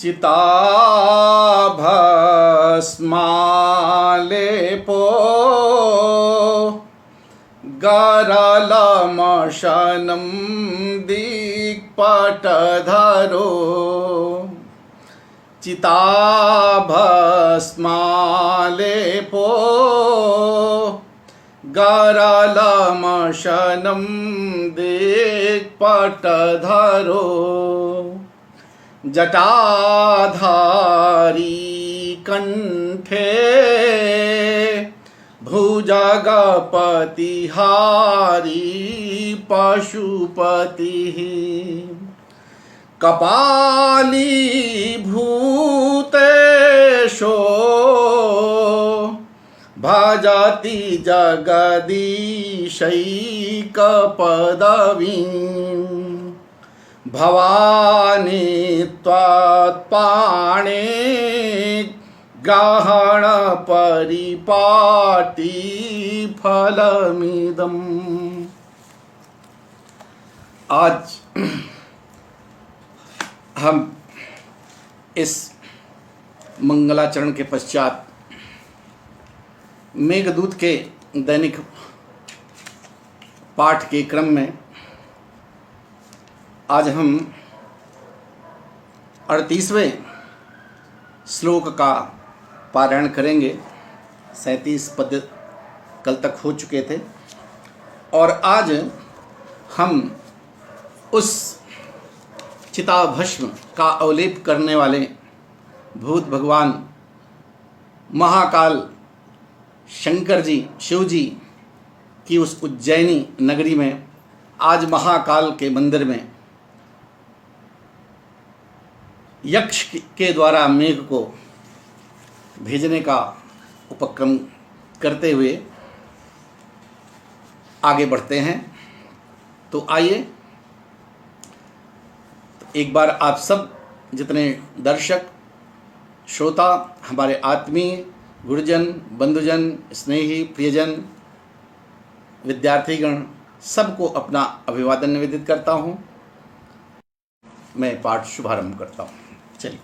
चिताभस्मालेपो गरलमशनं दिक्पटधरो चिताभस्मालेपो गरलमशनं दिक्पटधरो जटाधारी कंठे भुजगपतिहारी पशुपतिः कपाली भूतेशो भजति जगदीशैकपदवीम् भवानी त्वत्पाणे ग्रहण परिपाटी फलमिदम्। आज हम इस मंगलाचरण के पश्चात मेघदूत के दैनिक पाठ के क्रम में आज हम 38वें श्लोक का पारायण करेंगे। 37 पद कल तक हो चुके थे और आज हम उस चिताभस्म का अवलेप करने वाले भूत भगवान महाकाल शंकर जी शिव जी की उस उज्जैनी नगरी में आज महाकाल के मंदिर में यक्ष के द्वारा मेघ को भेजने का उपक्रम करते हुए आगे बढ़ते हैं। तो आइए एक बार आप सब जितने दर्शक श्रोता हमारे आत्मीय गुरुजन बंधुजन स्नेही प्रियजन विद्यार्थीगण सबको अपना अभिवादन निवेदित करता हूँ। मैं पाठ शुभारंभ करता हूँ। चलिए।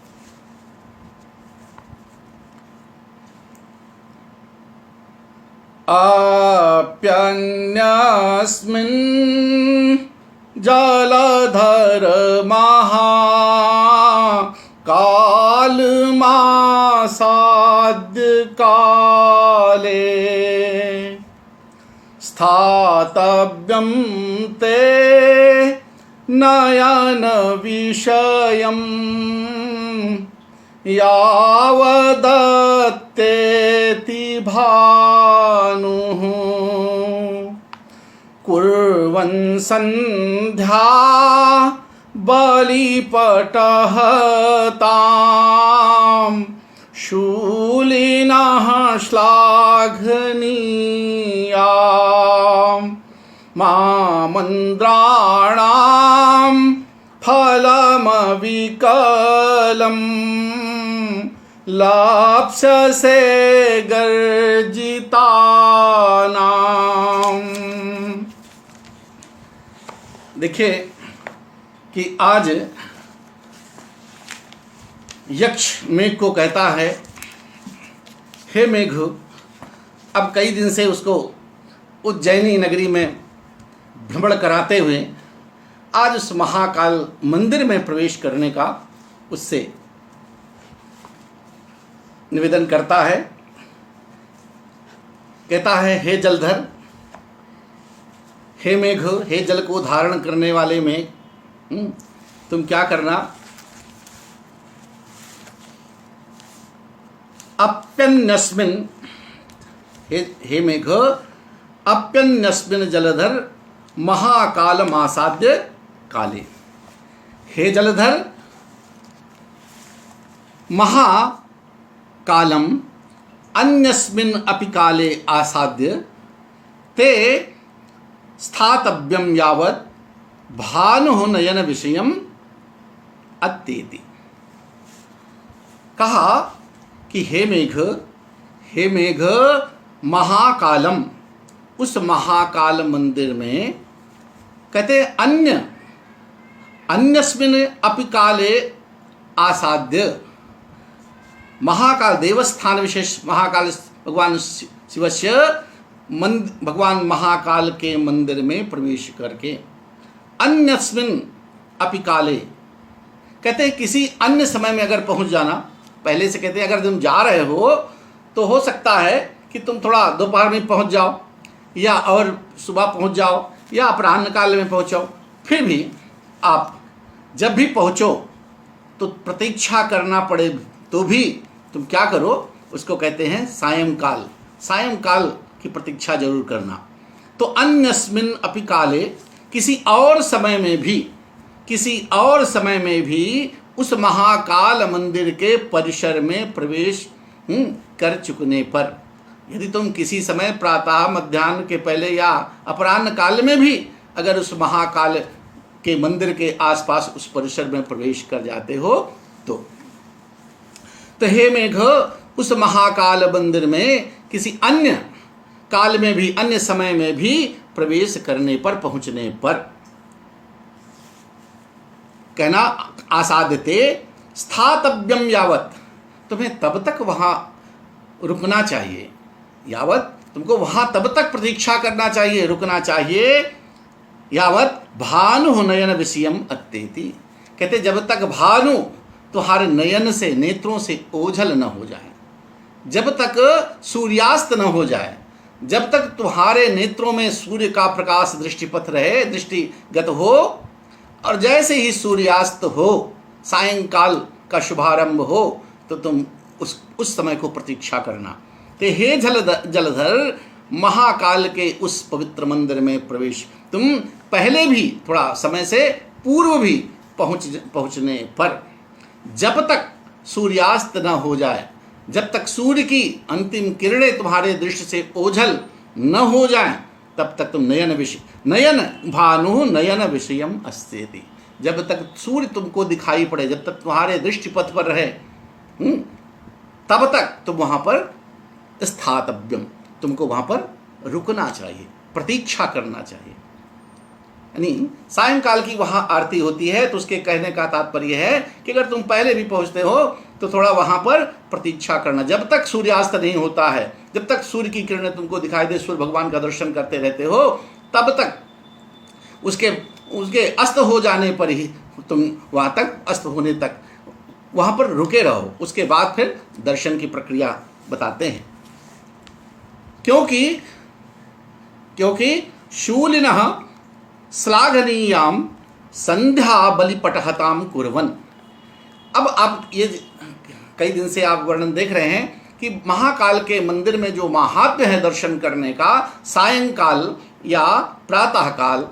आप्यन्यस्मिन् जलधर महाकालमासाद्य काले स्थातव्यं ते नयन विषयम् यावदत्तेति भानुः कुर्वन् सन्ध्या बलिपटहतां शूलिनः श्लाघनीयाम् मामन्द्राणां फलमविकलं लाप्स्यसे गर्जितानां। देखिए कि आज यक्ष मेघ को कहता है, हे मेघ, अब कई दिन से उसको उज्जैनी नगरी में भ्रमण कराते हुए आज उस महाकाल मंदिर में प्रवेश करने का उससे निवेदन करता है। कहता है, हे जलधर, हे मेघ, हे जल को धारण करने वाले मेघ, तुम क्या करना, अप्यन्यस्मिन्, हे मेघ, अप्यन्यस्मिन् जलधर महाकालमासाद्य काले। हे जलधर, महाकालम अन्यस्मिन् अपि काले आसाद्य ते स्थातव्यम यावत् भानुः नयन विषयम अत्येति। कहा कि हे मेघ, महाकालम, उस महाकाल मंदिर में कहते अन्यस्मिन् अपि काले आसाद्य महाकाल देवस्थान विशेष महाकाल भगवान शिवस्य भगवान महाकाल के मंदिर में प्रवेश करके अन्यस्मिन अपि काले, कहते हैं किसी अन्य समय में अगर पहुंच जाना, पहले से कहते हैं अगर तुम जा रहे हो तो हो सकता है कि तुम थोड़ा दोपहर में पहुंच जाओ या और सुबह पहुंच जाओ या अपराह्न काल में पहुंचो, फिर भी आप जब भी पहुंचो तो प्रतीक्षा करना पड़े तो भी तुम क्या करो, उसको कहते हैं सायंकाल, सायंकाल की प्रतीक्षा जरूर करना। तो अन्यस्मिन अपि काले, किसी और समय में भी, किसी और समय में भी उस महाकाल मंदिर के परिसर में प्रवेश कर चुकने पर, यदि तुम किसी समय प्रातः मध्याह्न के पहले या अपराह्न काल में भी अगर उस महाकाल के मंदिर के आसपास उस परिसर में प्रवेश कर जाते हो तो हे मेघ, उस महाकाल मंदिर में किसी अन्य काल में भी, अन्य समय में भी प्रवेश करने पर, पहुंचने पर, कहना आसाद्यते स्थातव्यम यावत, तुम्हें तब तक वहां रुकना चाहिए, यावत तुमको वहां तब तक प्रतीक्षा करना चाहिए, रुकना चाहिए, यावत भानु नयन विषयम अत्येति, कहते जब तक भानु तुम्हारे नयन से, नेत्रों से ओझल न हो जाए, जब तक सूर्यास्त न हो जाए, जब तक तुम्हारे नेत्रों में सूर्य का प्रकाश दृष्टिपथ रहे, दृष्टिगत हो, और जैसे ही सूर्यास्त हो, सायंकाल का शुभारंभ हो, तो तुम उस समय को प्रतीक्षा करना। तो हे जलधर, महाकाल के उस पवित्र मंदिर में प्रवेश तुम पहले भी, थोड़ा समय से पूर्व भी पहुंचने पर, जब तक सूर्यास्त न हो जाए, जब तक सूर्य की अंतिम किरणें तुम्हारे दृष्टि से ओझल न हो जाएं, तब तक तुम नयन भानु नयन विषयम अस्तेति, जब तक सूर्य तुमको दिखाई पड़े, जब तक तुम्हारे दृष्टिपथ पर रहे, तब तक तुम वहां पर स्थातव्यम, तुमको वहां पर रुकना चाहिए, प्रतीक्षा करना चाहिए। यानी सायंकाल की वहां आरती होती है, तो उसके कहने का तात्पर्य है कि अगर तुम पहले भी पहुंचते हो तो थोड़ा वहां पर प्रतीक्षा करना, जब तक सूर्यास्त नहीं होता है, जब तक सूर्य की किरणें तुमको दिखाई दे, सूर्य भगवान का दर्शन करते रहते हो, तब तक उसके अस्त हो जाने पर ही तुम वहां तक, अस्त होने तक वहां पर रुके रहो, उसके बाद फिर दर्शन की प्रक्रिया बताते हैं। क्योंकि शूलिनः श्लाघनीयाम संध्या बलिपटहताम कुर्वन। अब आप ये कई दिन से आप वर्णन देख रहे हैं कि महाकाल के मंदिर में जो महात्म्य है दर्शन करने का, सायंकाल या प्रातःकाल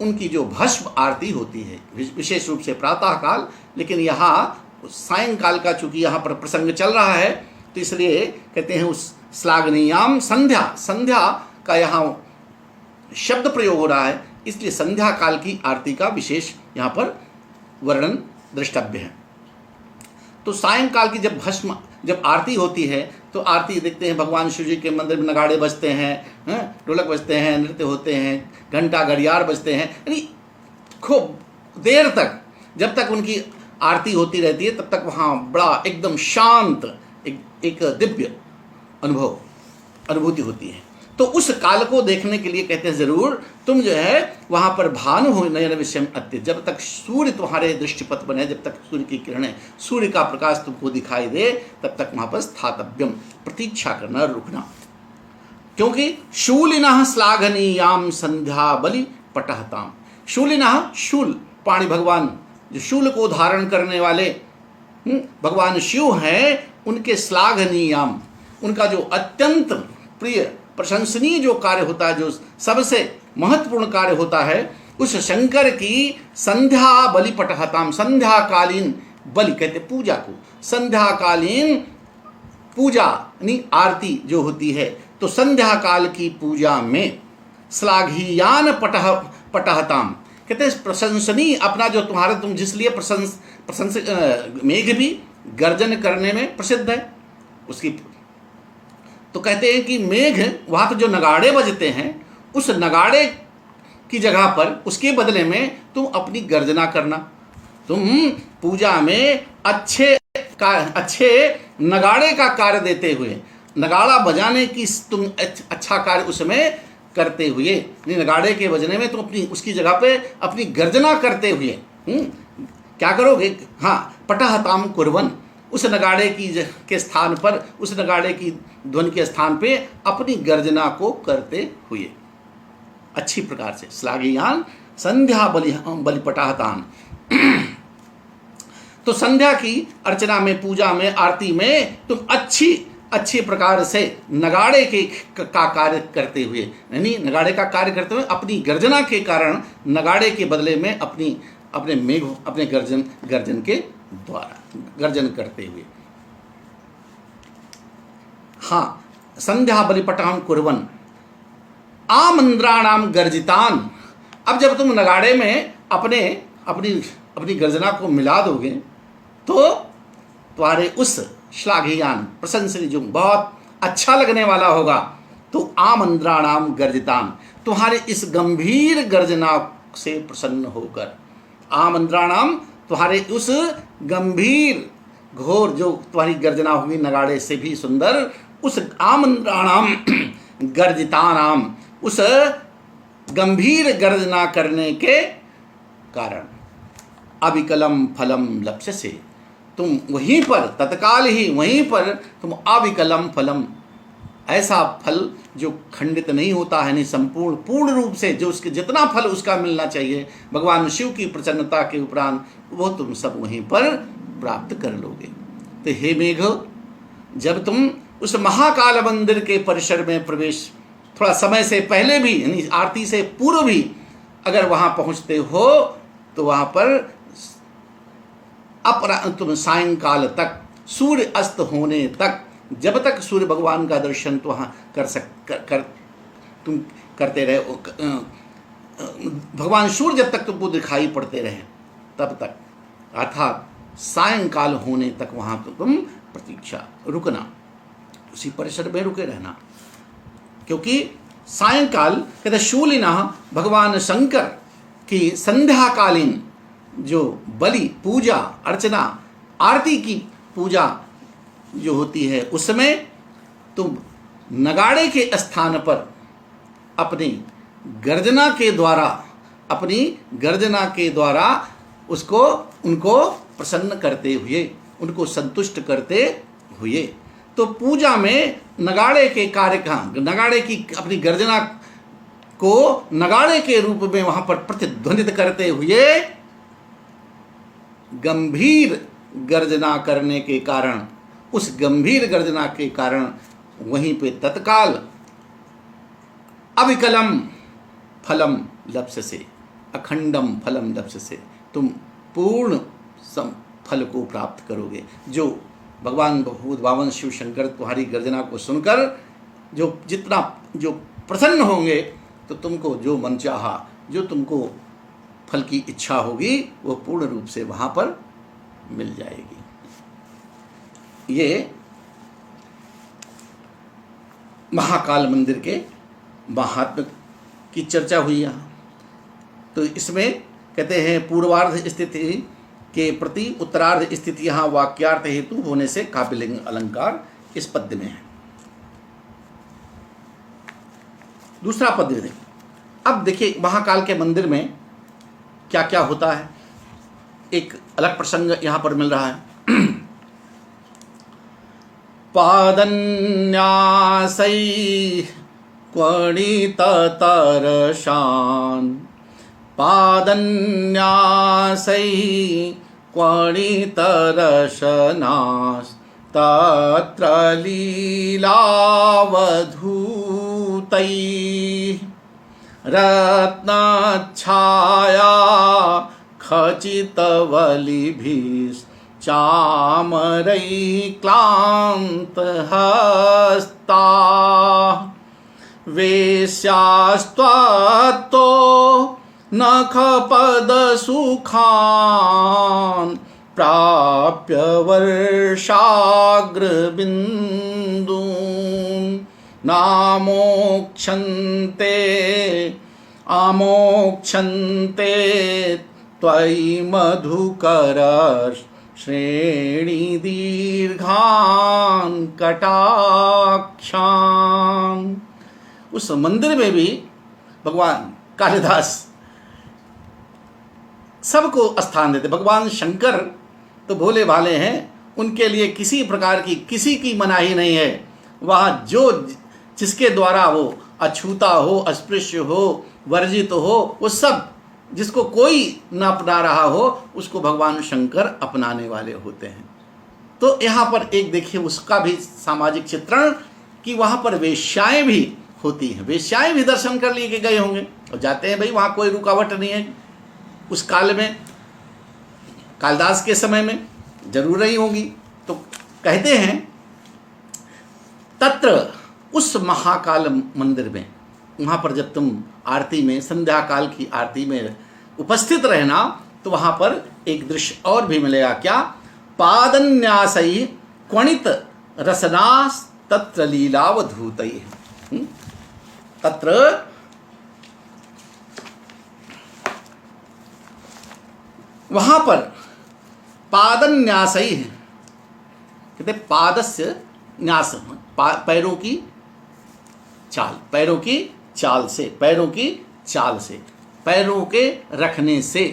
उनकी जो भस्म आरती होती है, विशेष रूप से प्रातःकाल, लेकिन यहाँ सायंकाल का चूंकि यहाँ पर प्रसंग चल रहा है तो इसलिए कहते हैं उस श्लाघनीयाम, संध्या का यहाँ शब्द प्रयोग हो रहा है, इसलिए संध्या काल की आरती का विशेष यहाँ पर वर्णन दृष्टव्य है। तो सायंकाल की जब आरती होती है तो आरती देखते हैं भगवान शिव जी के मंदिर में नगाड़े बजते हैं, ढोलक बजते हैं, नृत्य होते हैं, घंटा घड़ियाल बजते हैं, यानी खूब देर तक, जब तक उनकी आरती होती रहती है तब तक वहाँ बड़ा एकदम शांत एक दिव्य अनुभूति होती है। तो उस काल को देखने के लिए कहते हैं जरूर तुम जो है वहां पर भानु हो नयन विषयम अत्य, जब तक सूर्य तुम्हारे दृष्टिपथ बने, जब तक सूर्य की किरणें, सूर्य का प्रकाश तुमको दिखाई दे, तब तक वहां पर स्थातव्यम, प्रतीक्षा करना, रुकना। क्योंकि शूलिनः श्लाघनीयाम संध्या बलि पटहताम, शूलिनः, शूल पाणी भगवान जो शूल को धारण करने वाले भगवान शिव हैं, उनके श्लाघनीयाम, उनका जो अत्यंत प्रिय प्रशंसनीय जो कार्य होता है, जो सबसे महत्वपूर्ण कार्य होता है, उस शंकर की संध्या बलि पटहताम, संध्याकालीन बलि कहते पूजा को, संध्याकालीन पूजा यानी आरती जो होती है, तो संध्या काल की पूजा में श्लाघीयान पटहताम कहते हैं प्रशंसनीय, अपना जो तुम्हारे तुम जिसलिए मेघ भी गर्जन करने में प्रसिद्ध है उसकी, तो कहते हैं कि मेघ वहाँ पर जो नगाड़े बजते हैं, उस नगाड़े की जगह पर उसके बदले में तुम अपनी गर्जना करना, तुम पूजा में अच्छे नगाड़े का कार्य देते हुए, नगाड़ा बजाने की तुम अच्छा कार्य उसमें करते हुए, नगाड़े के बजने में तुम अपनी उसकी जगह पे अपनी गर्जना करते हुए क्या करोगे? हाँ, पटहताम कुर्वन, उस नगाड़े के स्थान पर, उस नगाड़े की ध्वनि के स्थान पे अपनी गर्जना को करते हुए अच्छी प्रकार से। श्लाघियान संध्या बलिपटाहतान। तो संध्या की अर्चना में, पूजा में, आरती में तुम अच्छी प्रकार से नगाड़े का कार्य करते हुए, यानी नगाड़े का कार्य करते हुए अपनी गर्जना के कारण, नगाड़े के बदले में अपने मेघ, अपने गर्जन के द्वारा गर्जन करते हुए। हाँ, संध्या बलिपटाम कुर्वन आमंद्राणाम गर्जितान। अब जब तुम नगाड़े में अपनी गर्जना को मिला दोगे तो तुम्हारे उस श्लाघियान, प्रशंसनीय, जो बहुत अच्छा लगने वाला होगा, तो आमंद्राणाम गर्जितान, तुम्हारे इस गंभीर गर्जना से प्रसन्न होकर, आमंद्राणाम, तुम्हारे उस गंभीर घोर जो तुम्हारी गर्जना होगी नगाड़े से भी सुंदर, उस आमंद्राणाम गर्जितानाम, उस गंभीर गर्जना करने के कारण अविकलम फलम लप्स्यसे, तुम वहीं पर तत्काल ही वहीं पर तुम अविकलम फलम, ऐसा फल जो खंडित नहीं होता है, नहीं संपूर्ण पूर्ण रूप से जो उसके जितना फल उसका मिलना चाहिए भगवान शिव की प्रसन्नता के उपरांत, वो तुम सब वहीं पर प्राप्त कर लोगे। तो हे मेघ, जब तुम उस महाकाल मंदिर के परिसर में प्रवेश, थोड़ा समय से पहले भी, यानी आरती से पूर्व भी अगर वहां पहुंचते हो, तो वहां पर तुम सायंकाल तक, सूर्य अस्त होने तक, जब तक सूर्य भगवान का दर्शन तो वहाँ तुम करते रहे, भगवान सूर्य जब तक तुमको दिखाई पड़ते रहे तब तक, अर्थात सायंकाल होने तक वहाँ तो तुम प्रतीक्षा, रुकना, उसी परिसर में रुके रहना। क्योंकि सायंकाल कहते शूलिना, भगवान शंकर की संध्याकालीन जो बलि, पूजा, अर्चना, आरती की पूजा जो होती है, उसमें तुम नगाड़े के स्थान पर अपनी गर्जना के द्वारा उनको प्रसन्न करते हुए, उनको संतुष्ट करते हुए, तो पूजा में नगाड़े के कार्य का, नगाड़े की अपनी गर्जना को नगाड़े के रूप में वहां पर प्रतिध्वनित करते हुए गंभीर गर्जना करने के कारण, उस गंभीर गर्जना के कारण वहीं पे तत्काल अविकलम फलम लप्स्यसे, अखंडम फलम लप्स्यसे, तुम पूर्ण फल को प्राप्त करोगे। जो भगवान भगवान शिव शंकर तुम्हारी गर्जना को सुनकर जो प्रसन्न होंगे, तो तुमको जो मन चाहा, जो तुमको फल की इच्छा होगी, वो पूर्ण रूप से वहां पर मिल जाएगी। ये महाकाल मंदिर के महात्म्य की चर्चा हुई यहाँ। तो इसमें कहते हैं पूर्वार्ध स्थिति के प्रति उत्तरार्ध स्थिति यहाँ वाक्यार्थ हेतु होने से काव्यलिंग अलंकार इस पद्य में है। दूसरा पद्य देखिए। अब देखिए महाकाल के मंदिर में क्या क्या होता है, एक अलग प्रसंग यहाँ पर मिल रहा है। पादन्यासै क्वणिततरशान्, पादन्यासै क्वणितरशनास्तत्र लीलावधूतैः, रत्नच्छाया खचितवलिभिश्चामरैः क्लान्तहस्ता, वेश्यास्त्वत्तो नखपदसुखान् प्राप्य वर्षाग्रबिन्दून्, नामोक्षन्ते त्वयि मधुकर श्रेणी दीर्घान कटाक्षान। उस मंदिर में भी भगवान कालिदास सबको स्थान देते। भगवान शंकर तो भोले भाले हैं, उनके लिए किसी प्रकार की किसी की मनाही नहीं है। वहाँ जो जिसके द्वारा वो अछूता हो, अस्पृश्य हो, वर्जित हो, वो सब जिसको कोई न अपना रहा हो उसको भगवान शंकर अपनाने वाले होते हैं। तो यहाँ पर एक देखिए उसका भी सामाजिक चित्रण कि वहाँ पर वेश्याएं भी होती हैं। वेश्याएं भी दर्शन कर लिए गए होंगे और जाते हैं भाई, वहाँ कोई रुकावट नहीं है। उस काल में कालिदास के समय में जरूर रही होंगी। तो कहते हैं तत्र, उस महाकाल मंदिर में, वहाँ पर जब तुम आरती में, संध्या काल की आरती में उपस्थित रहना तो वहाँ पर एक दृश्य और भी मिलेगा। क्या? पादन्यासई क्वणित रसनास तत्र लीलावधूतई। तत्र वहाँ पर पादन्यासई, कहते पादस्य न्यास, पैरों की चाल, पैरों की चाल से, पैरों की चाल से, पैरों के रखने से।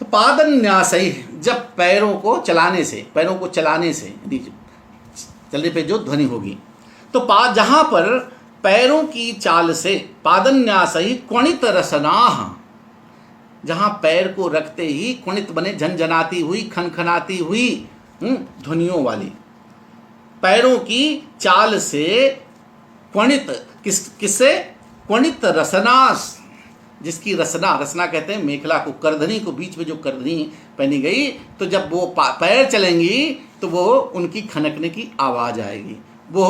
तो पादन्यासई, जब पैरों को चलाने से, पैरों को चलाने से, चलने पे जो ध्वनि होगी, तो जहाँ पर पैरों की चाल से, पादन्यासई क्वणित रसनाह, जहाँ पैर को रखते ही क्वणित बने, झनझनाती हुई, खनखनाती हुई ध्वनियों वाली, पैरों की चाल से क्वणित, किससे? क्वणित रसनास, जिसकी रसना, रसना कहते हैं मेखला को, करधनी को, बीच में जो करधनी पहनी गई, तो जब वो पैर चलेंगी तो वो उनकी खनकने की आवाज़ आएगी। वो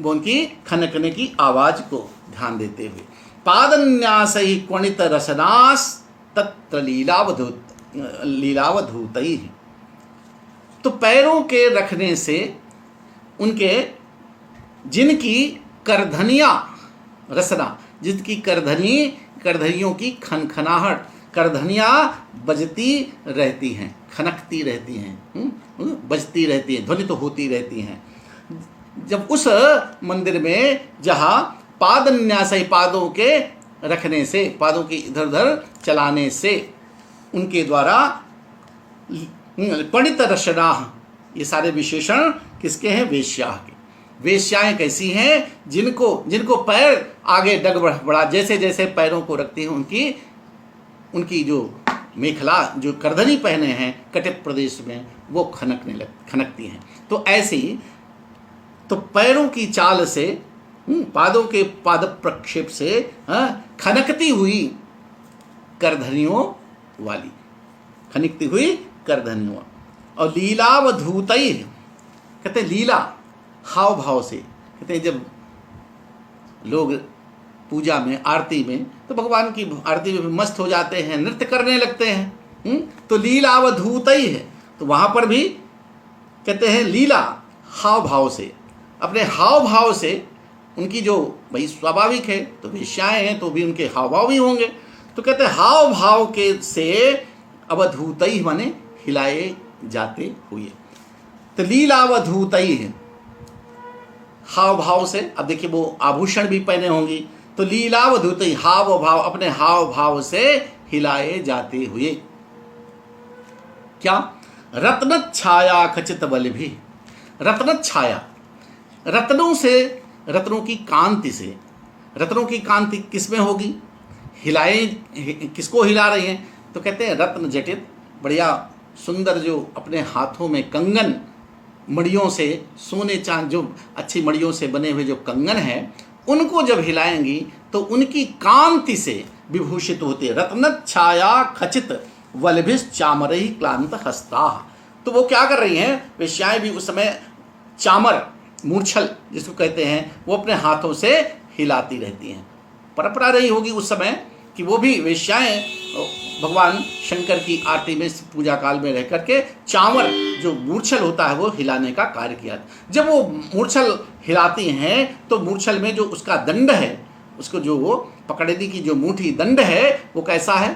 उनकी खनकने की आवाज़ को ध्यान देते हुए, पादन्यासई क्वणित रसनास तत्र लीलावधूतई। तो पैरों के रखने से उनके, जिनकी करधनियाँ, रसना, जिनकी करधनियों की खनखनाहट, करधनियाँ बजती रहती हैं, खनकती रहती हैं, बजती रहती हैं, ध्वनि तो होती रहती हैं। जब उस मंदिर में जहाँ पादन्यासई, पादों के रखने से, पादों की इधर उधर चलाने से, उनके द्वारा क्वणित रसना, ये सारे विशेषण किसके हैं? वेश्या के। वेश्याएं कैसी हैं? जिनको पैर आगे डग बढ़ा, जैसे जैसे पैरों को रखती हैं, उनकी जो मेखला, जो करधनी पहने हैं कटिप प्रदेश में, वो खनकती हैं। तो ऐसे ही, तो पैरों की चाल से, पादों के पाद प्रक्षेप से खनकती हुई करधनियों वाली, खनकती हुई करधनियों। और लीलावधूतई, कहते लीला, हाव भाव से, कहते हैं जब लोग पूजा में, आरती में, तो भगवान की आरती में मस्त हो जाते हैं, नृत्य करने लगते हैं। तो लीलावधूतई है, तो वहाँ पर भी कहते हैं लीला, हाव भाव से, अपने हाव भाव से, उनकी जो भाई स्वाभाविक है, तो वेश्याएं हैं तो भी उनके हाव भाव भी होंगे। तो कहते हैं हाव भाव के से अवधूतई माने हिलाए जाते हुए। तो लीलावधूतई है, हाव भाव से। अब देखिए वो आभूषण भी पहने होंगी, तो लीलावधूतई, हाव भाव, अपने हाव भाव से हिलाए जाते हुए। क्या? रत्न छाया खचित बल भी, रत्न छाया, रत्नों से, रत्नों की कांति से, रत्नों की कांति किस में होगी? हिलाए, किसको हिला रही हैं? तो कहते हैं रत्न जटित, बढ़िया सुंदर, जो अपने हाथों में कंगन, मड़ियों से, सोने चांद, जो अच्छी मड़ियों से बने हुए जो कंगन हैं, उनको जब हिलाएंगी तो उनकी कांति से विभूषित होते। रत्न छाया खचित वलभिस चामरही क्लांत हस्ता। तो वो क्या कर रही हैं? वेश्याएं भी उस समय चामर, मूर्छल जिसको कहते हैं, वो अपने हाथों से हिलाती रहती हैं। परंपरा रही होगी उस समय कि वो भी वेश्याएं भगवान शंकर की आरती में, पूजा काल में रह करके चामर, जो मूर्छल होता है, वो हिलाने का कार्य किया। जब वो मूर्छल हिलाती हैं तो मूर्छल में जो उसका दंड है, उसको जो वो पकड़ने की जो मुट्ठी दंड है, वो कैसा है?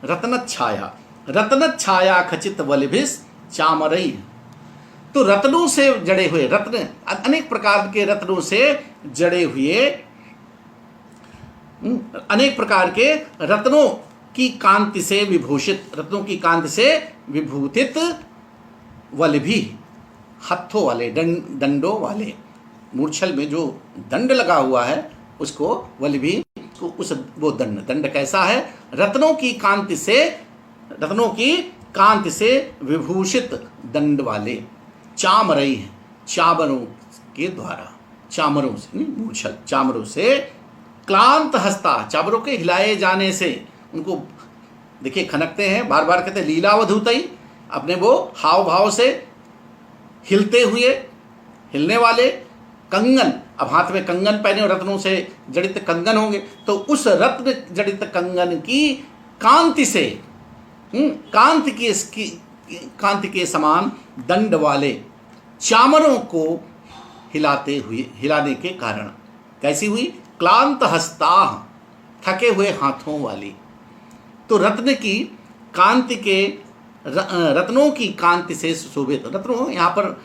रत्नच्छाया, रत्नच्छाया खचित वलिभिस चामरई। तो रत्नों से जड़े हुए, रत्न अनेक प्रकार के रत्नों से जड़े हुए, अनेक प्रकार के रत्नों की कांति से विभूषित, रत्नों की कांति से विभूतित वलिभि, हथों वाले, दंडों वाले, मूर्छल में जो दंड लगा हुआ है उसको वलिभि, उस वो दंड, दंड कैसा है? रत्नों की कांति से, रत्नों की कांति से विभूषित दंड वाले, चामरई है, चामरों के द्वारा, चामरों से नहीं, मूर्छल चामरों से, क्लांत हस्ता, चामरों के हिलाए जाने से, उनको देखिए खनकते हैं, बार बार कहते हैं लीलावधूतई, अपने वो हाव भाव से हिलते हुए, हिलने वाले, कंगन, अब हाथ में कंगन पहने और रत्नों से जड़ित कंगन होंगे, तो उस रत्न जड़ित कंगन की कांति से, कांति की इसकी कांति के समान दंड वाले चामरों को हिलाते हुए, हिलाने के कारण कैसी हुई? क्लांत हस्ता, थके हुए हाथों वाली। तो रत्न की कांति के, रत्नों की कांति से सुशोभित, रत्नों यहाँ पर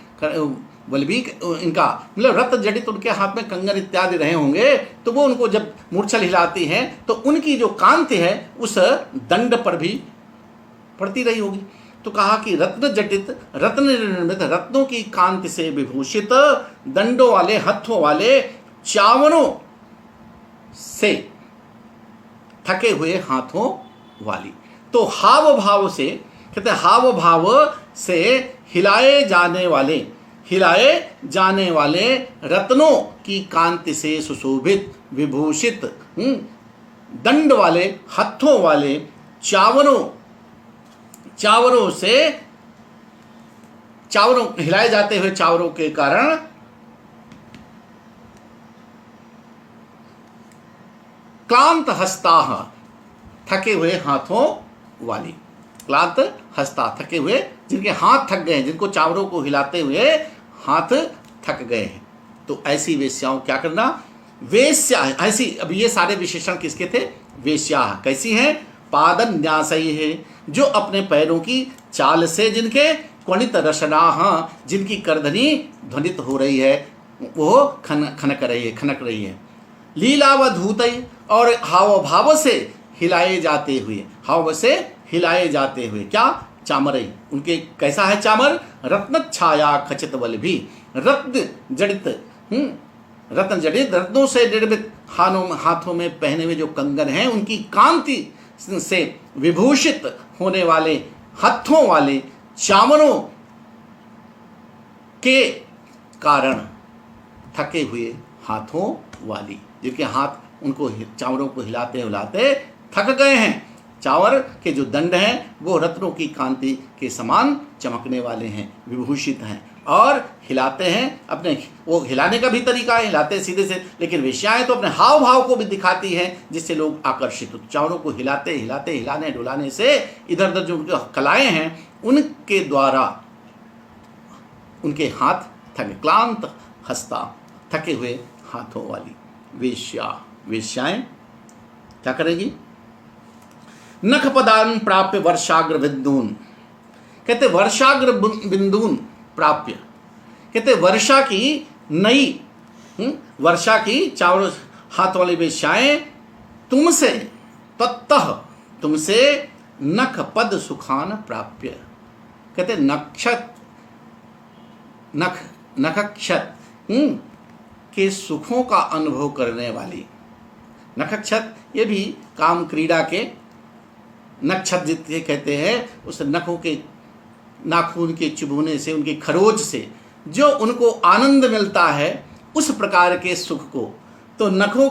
वल्लभी इनका मतलब रत्न जड़ित उनके हाथ में कंगन इत्यादि रहे होंगे, तो वो उनको जब मूर्छल हिलाती हैं तो उनकी जो कांति है उस दंड पर भी पड़ती रही होगी। तो कहा कि रत्न जटित, रत्न निर्मित, रत्नों की कांति से विभूषित, दंडों वाले, हथों वाले, चावरों से थके हुए हाथों वाली। तो हाव भाव से, कहते हाव भाव से हिलाए जाने वाले, हिलाए जाने वाले रत्नों की कांति से सुशोभित, विभूषित, दंड वाले, हथों वाले, चावरों, चावरों से, चावरों हिलाए जाते हुए चावरों के कारण क्लांत हस्ता, थके हुए हाथों वाली, क्लांत हस्ता, थके हुए, जिनके हाथ थक गए हैं, जिनको चावरों को हिलाते हुए हाथ थक गए हैं। तो ऐसी वेश्याओं क्या करना? वेश्या ऐसी, अब ये सारे विशेषण किसके थे? वेश्या कैसी हैं? पादन न्यासई है, जो अपने पैरों की चाल से, जिनके क्वणित रसनाह, जिनकी करधनी ध्वनित हो रही है, वो खनक रही है। लीलावधूतई, और हाव भाव से हिलाए जाते हुए, हाव से हिलाए जाते हुए, क्या? चामरई, उनके कैसा है चामर? रत्न छाया खचित वल्लभी, रत्न जड़ित, रत्न जड़ित, रत्नों से निर्मित हाथों में पहने हुए जो कंगन हैं, उनकी कांति से विभूषित होने वाले हाथों वाले चामरों के कारण थके हुए हाथों वाली, जिनके हाथ उनको चावरों को हिलाते हिलाते थक गए हैं। चावर के जो दंड हैं वो रत्नों की कांति के समान चमकने वाले हैं, विभूषित हैं, और हिलाते हैं अपने, वो हिलाने का भी तरीका है, हिलाते सीधे से, लेकिन वेश्याएं तो अपने हाव भाव को भी दिखाती हैं जिससे लोग आकर्षित हो। चावरों को हिलाते हिलाते, हिलाने डुलाने से इधर उधर जो उनके कलाएं हैं उनके द्वारा उनके हाथ थके, क्लांत हस्ता, थके हुए हाथों वाली वेश्या, वेश्याएं क्या करेगी? नख पदान प्राप्य वर्षाग्र बिंदून, कहते वर्षाग्र बिंदून प्राप्य, कहते वर्षा की नई, वर्षा की चावल हाथ वाली वेश्याएं तुमसे, तत्तः तुमसे, नख पद सुखान प्राप्य, कहते नक्षत, नख नखक्षत के सुखों का अनुभव करने वाली, नखक्षत ये भी काम क्रीड़ा के नक्षत जितने कहते हैं, उस नखों के, नाखून के चुभने से, उनकी खरोच से जो उनको आनंद मिलता है उस प्रकार के सुख को, तो नखों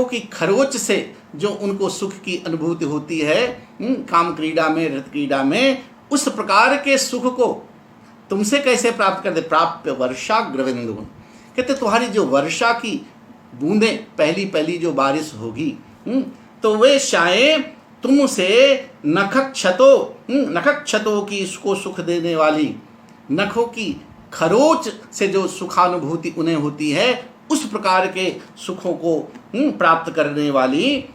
की खरोच से जो उनको सुख की अनुभूति होती है काम क्रीड़ा में, रथ क्रीड़ा में, उस प्रकार के सुख को तुमसे कैसे प्राप्त करते? प्राप्य वर्षाग्रविंदून, कहते तुम्हारी जो वर्षा की बूंदें, पहली पहली जो बारिश होगी, तो वे शायद तुमसे नखक्षतों की इसको सुख देने वाली, नखों की खरोच से जो सुखानुभूति उन्हें होती है, उस प्रकार के सुखों को प्राप्त करने वाली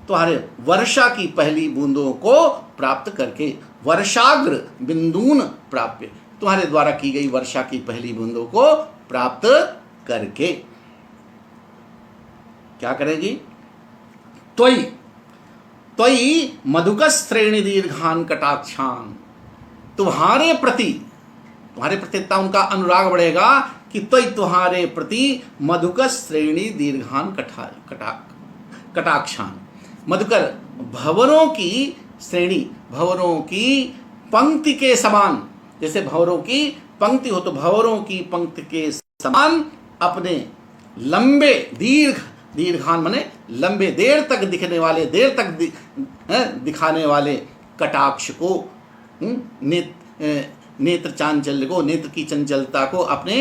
तुम्हारे वर्षा की पहली बूंदों को प्राप्त करके, वर्षाग्र बिंदून प्राप्य, तुम्हारे द्वारा की गई वर्षा की पहली बूंदों को प्राप्त करके क्या करेगी? त्वयि त्वयि मधुकश्रेणी दीर्घान कटाक्षान, तुम्हारे प्रति इतना उनका अनुराग बढ़ेगा कि त्वयि तुम्हारे प्रति मधुकश्रेणी दीर्घान कटाक्षान, मधुकर भंवरों की श्रेणी, भंवरों की पंक्ति के समान, जैसे भंवरों की पंक्ति हो तो भंवरों की पंक्ति के समान अपने लंबे दीर्घान माने लंबे, देर तक दिखने वाले, देर तक दिखाने वाले कटाक्ष को, नेत्र चांचल्य को, नेत्र की चंचलता को, अपने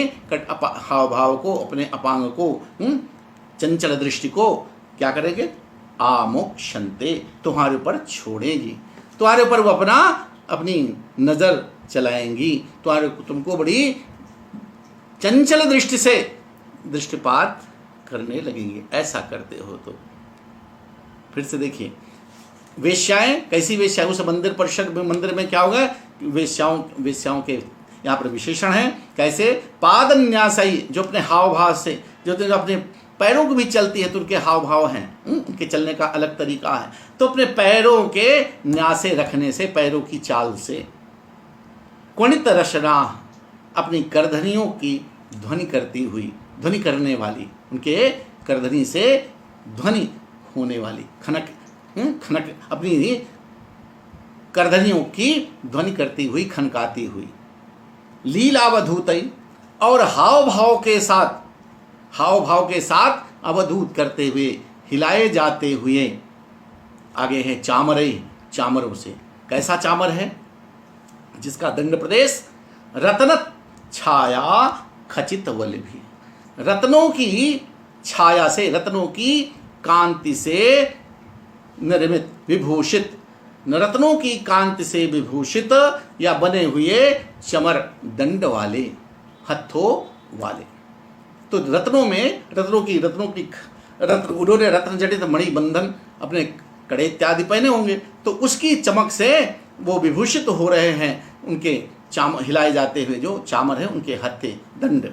हाव भाव को, अपने अपांग को, चंचल दृष्टि को क्या करेंगे? आमोक्षन्ते, तुम्हारे ऊपर छोड़ेंगी, तुम्हारे ऊपर वो अपनी नजर चलाएंगी, तुमको बड़ी चंचल दृष्टि से दृष्टिपात करने लगेंगे। ऐसा करते हो तो फिर से देखिए, वेश्याएं कैसी वेश्या, उस मंदिर परिषद में, मंदिर में क्या होगा? वेश्याओं के यहाँ पर विशेषण है। कैसे? पादन्यासई, जो अपने हाव भाव से, जो अपने पैरों को भी चलती है तो उनके हाव भाव हैं, उनके चलने का अलग तरीका है, तो अपने पैरों के न्यासे रखने से, पैरों की चाल से, क्वणित रशना, अपनी करधनियों की ध्वनि करती हुई, ध्वनि करने वाली, उनके करधनी से ध्वनि होने वाली, खनक अपनी करधनियों की ध्वनि करती हुई, खनकाती हुई, लीलावधूतई, और हाव भाव के साथ अवधूत करते हुए, हिलाए जाते हुए। आगे है चामरई, चामरों से। कैसा चामर है? जिसका दंड प्रदेश रत्न छाया खचित वल्लभी, रत्नों की छाया से, रत्नों की कांति से निर्मित, विभूषित, रत्नों की कांति से विभूषित या बने हुए चमर, दंड वाले, हथों वाले। तो उन्होंने रत्न जड़ित मणि बंधन, अपने कड़े इत्यादि पहने होंगे, तो उसकी चमक से वो विभूषित हो रहे हैं, उनके हिलाए जाते हुए जो चामर है, उनके हत्थे, दंड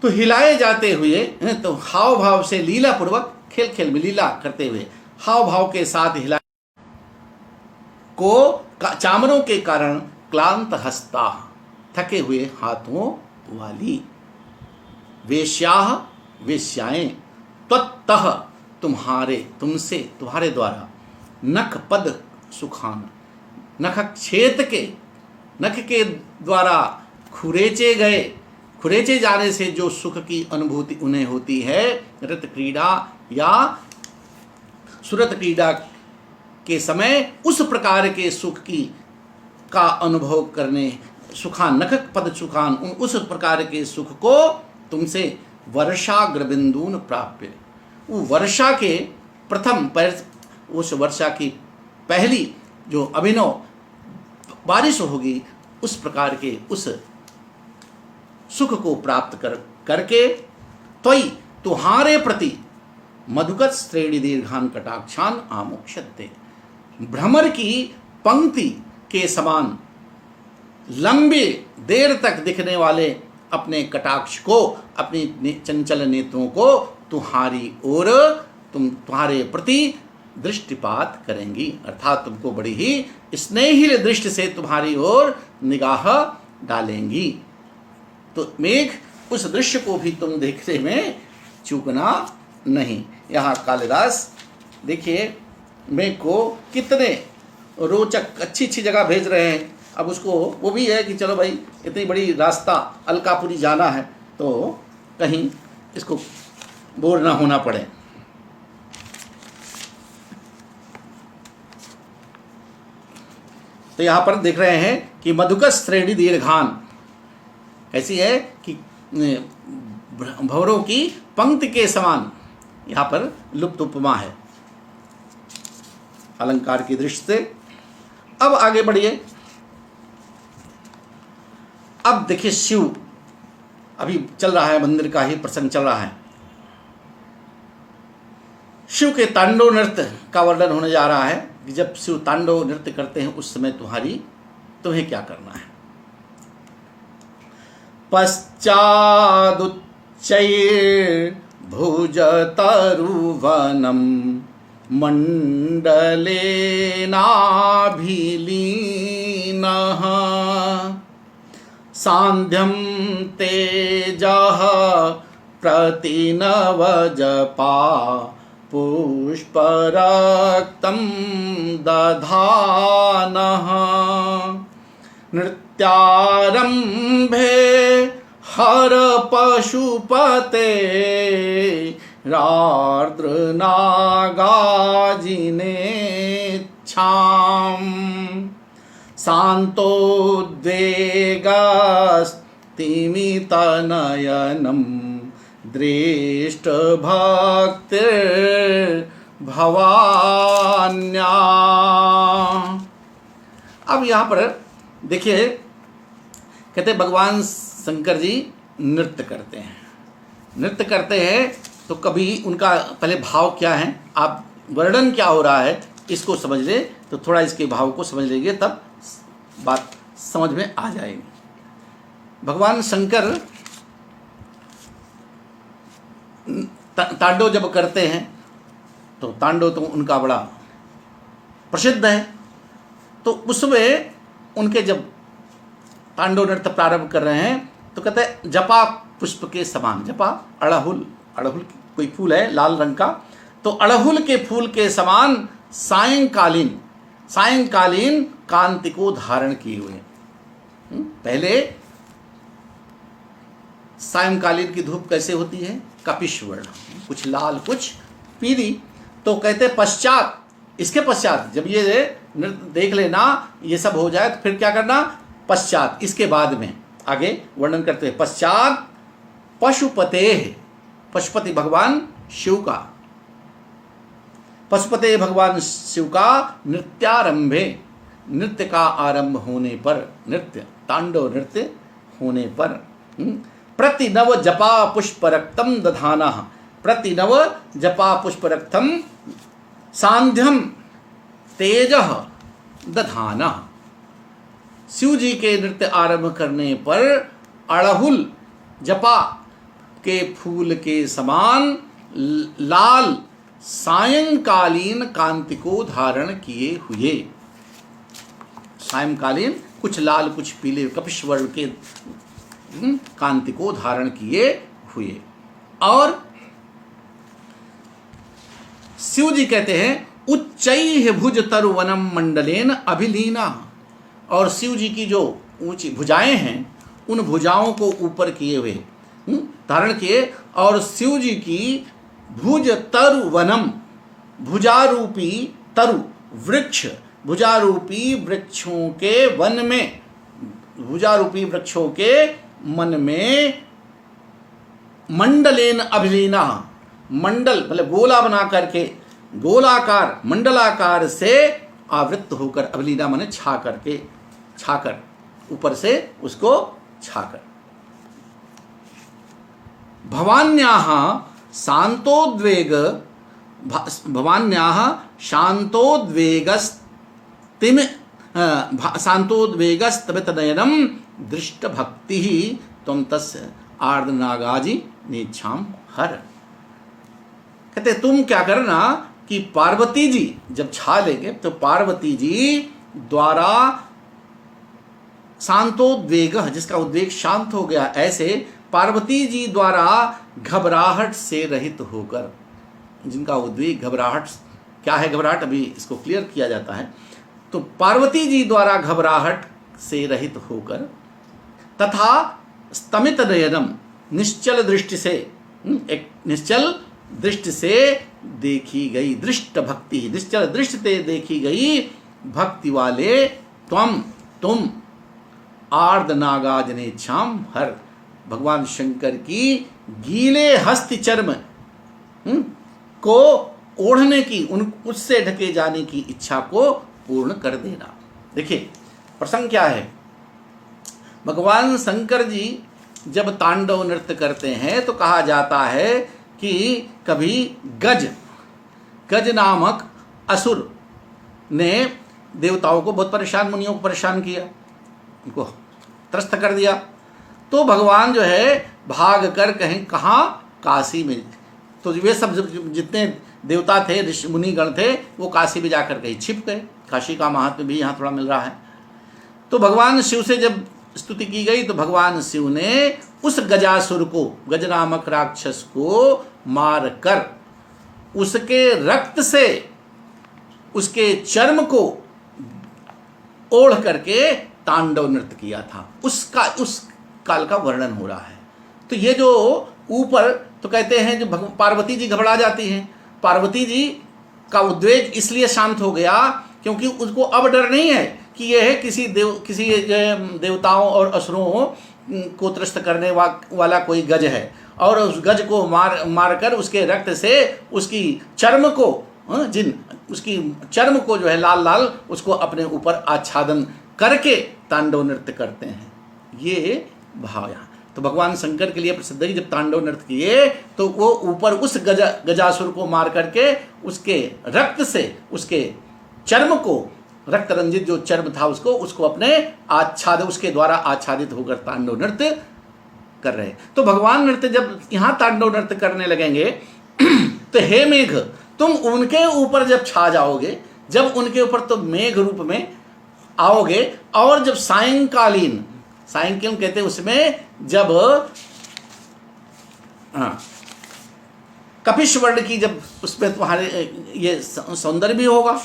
तो हिलाए जाते हुए, तो हाव भाव से लीला पूर्वक, खेल में लीला करते हुए, हाव भाव के साथ हिलाए को, चामरों के कारण क्लांत हस्ता, थके हुए हाथों वाली। वेश्याएं त्वत्तः, तुमसे, तुम्हारे द्वारा, नख पद सुखान, नख के द्वारा खुरेचे जाने से जो सुख की अनुभूति उन्हें होती है, रत क्रीड़ा या सुरत क्रीड़ा के समय उस प्रकार के सुख का अनुभव करने, सुखान, नख पद सुखान, उस प्रकार के सुख को तुमसे वर्षाग्रबिंदून प्राप्य, वो वर्षा के प्रथम उस वर्षा की पहली जो अभिनव बारिश होगी, उस प्रकार के उस सुख को प्राप्त करके, त्वयि, तुम्हारे प्रति, मधुकर श्रेणी दीर्घान कटाक्षान आमोक्षते, भ्रमर की पंक्ति के समान लंबे, देर तक दिखने वाले अपने कटाक्ष को, अपनी चंचल नेत्रों को तुम्हारी ओर, तुम्हारे प्रति दृष्टिपात करेंगी, अर्थात तुमको बड़ी ही स्नेहिल दृष्टि से तुम्हारी ओर निगाह डालेंगी। तो मेघ, उस दृश्य को भी तुम देखने में चूकना नहीं। यहाँ कालिदास देखिए मेघ को कितने रोचक, अच्छी जगह भेज रहे हैं। अब उसको वो भी है कि चलो भाई, इतनी बड़ी रास्ता अलकापुरी जाना है, तो कहीं इसको बोर ना होना पड़े। तो यहाँ पर देख रहे हैं कि मधुकर श्रेणी दीर्घान ऐसी है कि भंवरों की पंक्ति के समान, यहाँ पर लुप्त उपमा है अलंकार की दृष्टि से। अब आगे बढ़िए। अब देखिए, शिव, अभी चल रहा है, मंदिर का ही प्रसंग चल रहा है। शिव के तांडव नृत्य का वर्णन होने जा रहा है कि जब शिव तांडव नृत्य करते हैं उस समय तुम्हें क्या करना है। पश्चादुच्चैर्भुजतरुवनं मण्डलेनाभिलीनः सान्ध्यं तेजः प्रतिनवजपा पुष्परक्तं दधानः नृत्यारम्भे हर पशुपते रार्द्रनागाजिनेच्छाम् शान्तोद्वेगस्तिमितनयनं दृष्टभक्तिर्भवान्या। अब यहाँ पर देखिए, कहते भगवान शंकर जी नृत्य करते हैं। नृत्य करते हैं तो कभी उनका पहले भाव क्या है, आप वर्णन क्या हो रहा है इसको समझ ले, तो थोड़ा इसके भाव को समझ लेंगे तब बात समझ में आ जाएगी। भगवान शंकर तांडव जब करते हैं तो तांडव तो उनका बड़ा प्रसिद्ध है, तो उसमें उनके जब तांडव नृत्य प्रारंभ कर रहे हैं तो कहते हैं जपा पुष्प के समान। जपा अड़हुल कोई फूल है लाल रंग का, तो अड़हुल के फूल के समान सायंकालीन कांति को धारण किए हुए। पहले सायंकालीन की धूप कैसे होती है, कपिश्वर्ण, कुछ लाल कुछ पीली। तो कहते पश्चात, इसके पश्चात जब ये देख लेना ये सब हो जाए तो फिर क्या करना, पश्चात इसके बाद में आगे वर्णन करते हैं। पश्चात पशुपति भगवान शिव का, पशुपते भगवान शिव का नृत्यारंभे, नृत्य का आरंभ होने पर, नृत्य तांडव नृत्य होने पर प्रतिनव जपा पुष्प रक्तम दधाना, प्रतिनव जपा पुष्प रक्तम सांध्यम तेजः दधाना। शिव जी के नृत्य आरंभ करने पर अड़हुल जपा के फूल के समान लाल सायंकालीन कांति को धारण किए हुए, सायंकालीन कुछ लाल कुछ पीले कपिश्वर्ण के कांति को धारण किए हुए। और शिव जी कहते हैं उच्चैः भुज तरुवनम मंडलेन अभिलीना, और शिव जी की जो ऊंची भुजाएं हैं उन भुजाओं को ऊपर किए हुए धारण किए, और शिव जी की भुज तरुवनम, भुजारूपी तरु वृक्ष, भुजारूपी वृक्षों के वन में, भुजारूपी वृक्षों के मन में मंडलेन अभिलीना, मंडल मतलब गोला बना करके, गोलाकार मंडलाकार से आवृत्त होकर, अभिलीना माने छा करके, छाकर ऊपर से उसको छाकर। भवान्याः शांतोद्वेग, भवान्याः शांतोद्वेगस्तिम शांतोद्वेगस्तमितनयनं दृष्टभक्तिः त्वं तस्य आर्द्रनागाजी नेच्छाम हर। कहते तुम क्या करना कि पार्वती जी जब छा लेंगे तो पार्वती जी द्वारा शांतोद्वेग, जिसका उद्वेग शांत हो गया, ऐसे पार्वती जी द्वारा घबराहट से रहित होकर, जिनका उद्वेग घबराहट, क्या है घबराहट अभी इसको क्लियर किया जाता है, तो पार्वती जी द्वारा घबराहट से रहित होकर तथा स्तमित नयनम, निश्चल दृष्टि से, एक निश्चल दृष्टि से देखी गई, दृष्ट भक्ति, निश्चल दृष्टि से देखी गई भक्ति वाले तुम आर्द्रनागाजनेच्छाम हर, भगवान शंकर की गीले हस्ति चर्म को ओढ़ने की, उससे ढके जाने की इच्छा को पूर्ण कर देना। देखिए प्रसंग क्या है, भगवान शंकर जी जब तांडव नृत्य करते हैं तो कहा जाता है कि कभी गज, गज नामक असुर ने देवताओं को बहुत परेशान, मुनियों को परेशान किया, उनको त्रस्त कर दिया। तो भगवान जो है भाग कर कहीं कहाँ, काशी में। तो वे सब जितने देवता थे, ऋषि मुनिगण थे, वो काशी में जाकर कहीं छिप गए। काशी का महात्म्य भी यहाँ थोड़ा मिल रहा है। तो भगवान शिव से जब स्तुति की गई तो भगवान शिव ने उस गजासुर को, गज नामक राक्षस को मार कर उसके रक्त से उसके चर्म को ओढ़ करके तांडव नृत्य किया था। उसका उस काल का वर्णन हो रहा है। तो ये जो ऊपर तो कहते हैं जो पार्वती जी घबरा जाती हैं, पार्वती जी का उद्वेग इसलिए शांत हो गया क्योंकि उसको अब डर नहीं है कि यह किसी देवताओं और असुरों को त्रस्त करने वाला कोई गज है, और उस गज को मार कर उसके रक्त से उसकी चर्म को उसकी चर्म को जो है लाल लाल उसको अपने ऊपर आच्छादन करके तांडव नृत्य करते हैं। ये भाव यहाँ तो भगवान शंकर के लिए प्रसिद्ध है कि जब तांडव नृत्य किए तो वो ऊपर उस गजासुर को मार करके उसके रक्त से उसके चर्म को, रक्त रंजित जो चर्म था उसको अपने उसके द्वारा आच्छादित होकर तांडव नृत्य कर रहे। तो भगवान नृत्य जब यहाँ तांडव नृत्य करने लगेंगे तो हे मेघ तुम उनके ऊपर जब छा जाओगे, जब उनके ऊपर तो मेघ रूप में आओगे, और जब सायंकालीन कहते हैं उसमें जब कपिश्वर्ण की जब उसमें तुम्हारे ये सौंदर्य भी होगा,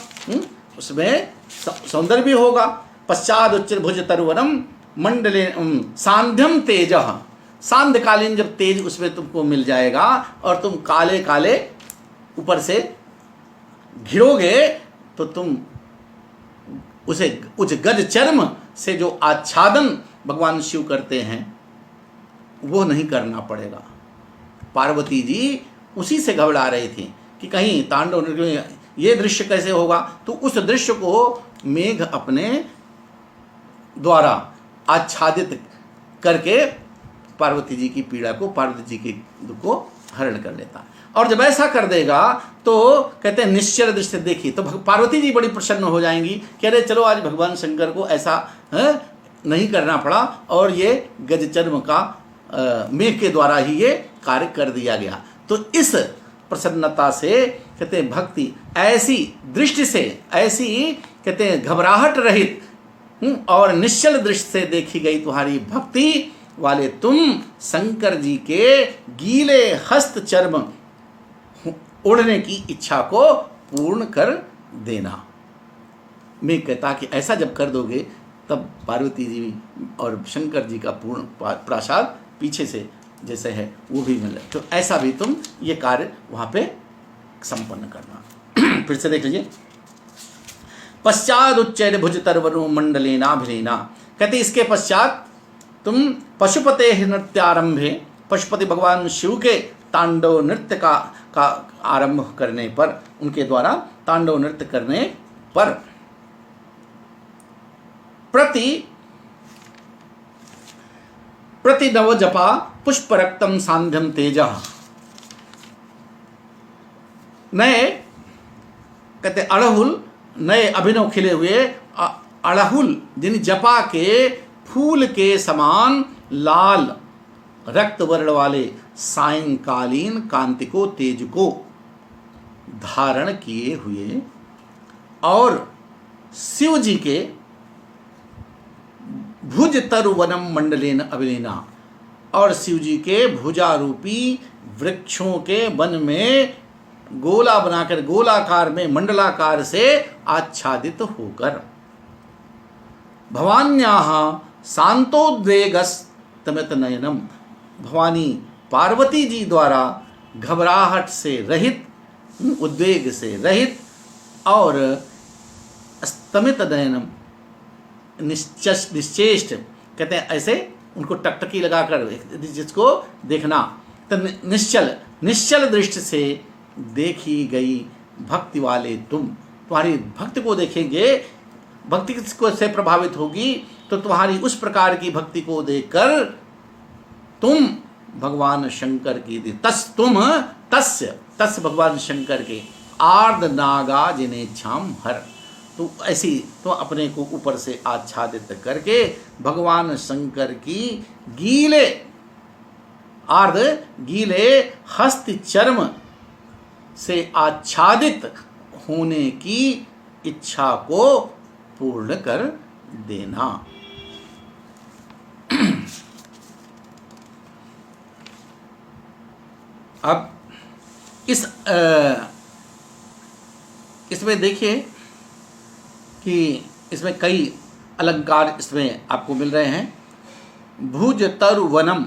उसमें सौंदर्य भी होगा। पश्चात उच्च भुज तरुवनम मंडले सांध्यम तेज, सांध्यकालीन जब तेज उसमें तुमको मिल जाएगा और तुम काले काले ऊपर से घिरोगे तो तुम उसे उस गज चर्म से जो आच्छादन भगवान शिव करते हैं वो नहीं करना पड़ेगा। पार्वती जी उसी से घबरा रही थी कि कहीं तांडव ये दृश्य कैसे होगा। तो उस दृश्य को मेघ अपने द्वारा आच्छादित करके पार्वती जी की पीड़ा को, पार्वती जी के दुख को हरण कर लेता। और जब ऐसा कर देगा तो कहते हैं निश्चल दृष्टि देखी तो पार्वती जी बड़ी प्रसन्न हो जाएंगी कि अरे चलो आज भगवान शंकर को ऐसा नहीं करना पड़ा और ये गजचर्म का मेघ के द्वारा ही ये कार्य कर दिया गया। तो इस प्रसन्नता से कहते हैं भक्ति ऐसी दृष्टि से, ऐसी कहते हैं घबराहट रहित और निश्चल दृष्टि से देखी गई तुम्हारी भक्ति वाले तुम शंकर जी के गीले हस्त चर्म उड़ने की इच्छा को पूर्ण कर देना। मैं कहता कि ऐसा जब कर दोगे तब पार्वती जी और शंकर जी का पूर्ण प्रसाद पीछे से जैसे है वो भी मिल। तो ऐसा भी तुम ये कार्य वहाँ पे संपन्न करना। फिर से देख लीजिए। पश्चात उच्चैर भुज तरवरु मंडलेना भिलेना, कहते इसके पश्चात तुम पशुपते नृत्यारंभे, पशुपति भगवान शिव के तांडव नृत्य का आरंभ करने पर, उनके द्वारा तांडव नृत्य करने पर प्रति नव जपा पुष्प रक्तम सांध्यम तेज, नए कहते अड़हुल, नए अभिनव खिले हुए अड़हुल जिन जपा के फूल के समान लाल रक्त वर्ण वाले सायंकालीन कांति को, तेज को धारण किए हुए, और शिव जी के भुज तरुवनम मंडलेन अभिलेना, और शिव जी के भुजारूपी वृक्षों के वन में गोला बनाकर, गोलाकार में मंडलाकार से आच्छादित होकर, भवान्याः शांतोद्वेगस्तमित नयनम, भवानी पार्वती जी द्वारा घबराहट से रहित, उद्वेग से रहित और स्तमित नयनम निश्चेष्ट, कहते हैं ऐसे उनको टकटकी लगाकर जिसको देखना, तो निश्चल दृष्टि से देखी गई भक्ति वाले तुम, तुम्हारी भक्ति को देखेंगे, भक्ति को से प्रभावित होगी तो तुम्हारी उस प्रकार की भक्ति को देखकर तुम भगवान शंकर की तस्य भगवान शंकर के आर्द नागा जिनेच्छाम हर। तो ऐसी तो अपने को ऊपर से आच्छादित करके भगवान शंकर की गीले आर्द गीले हस्त चर्म से आच्छादित होने की इच्छा को पूर्ण कर देना। अब इसमें देखिए कि इसमें कई अलंकार इसमें आपको मिल रहे हैं। भुज तरु वनम,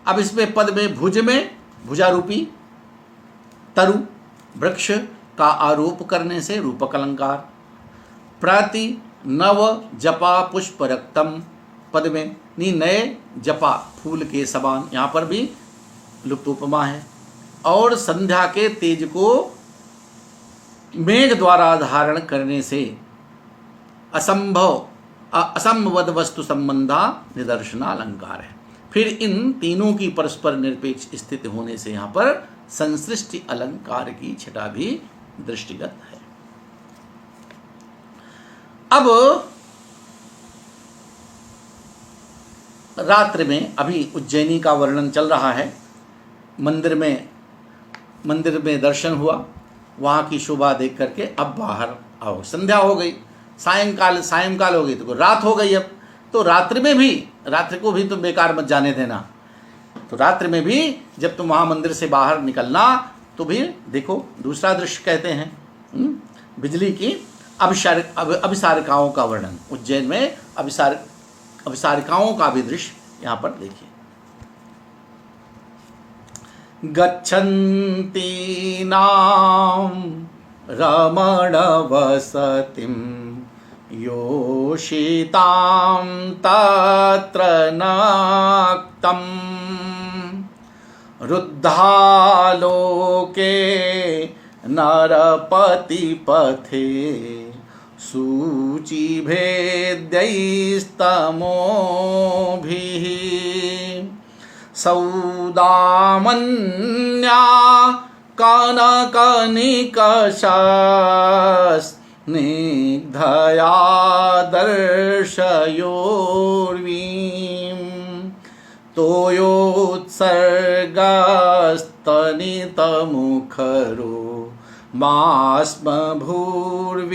अब इसमें पद में भुज में भुजारूपी, तरु वृक्ष का आरोप करने से रूपक अलंकार, प्रति नव जपा पुष्प रक्तम पद में नए जपा फूल के समान, यहाँ पर भी लुप्तोपमा है, और संध्या के तेज को मेघ द्वारा धारण करने से असंभवद वस्तु संबंधा निदर्शना अलंकार है। फिर इन तीनों की परस्पर निरपेक्ष स्थिति होने से यहाँ पर संसृष्टि अलंकार की छटा भी दृष्टिगत है। अब रात्रि में अभी उज्जैनी का वर्णन चल रहा है। मंदिर में दर्शन हुआ, वहाँ की शोभा देख करके अब बाहर आओ। संध्या हो गई, सायंकाल हो गई, तो रात हो गई। अब तो रात्रि को भी तुम बेकार मत जाने देना। तो रात्रि में भी जब तुम वहाँ मंदिर से बाहर निकलना तो भी देखो दूसरा दृश्य कहते हैं बिजली की अभिसारिकाओं का वर्णन। उज्जैन में अभिसारिकाओं का भी दृश्य यहाँ पर देखिए। गच्छन्ति नाम रमण वसतिम योषितां तत्र नक्तं रुद्धालोके नरपतिपथे सूचिभेद्यैस्तमोभिः सौदामन्या कनकनिकषस्निग्धया दर्शयोर्वीं तोयोत्सर्गस्तनितमुखरो मास्म भूर्विक्लवास्ता।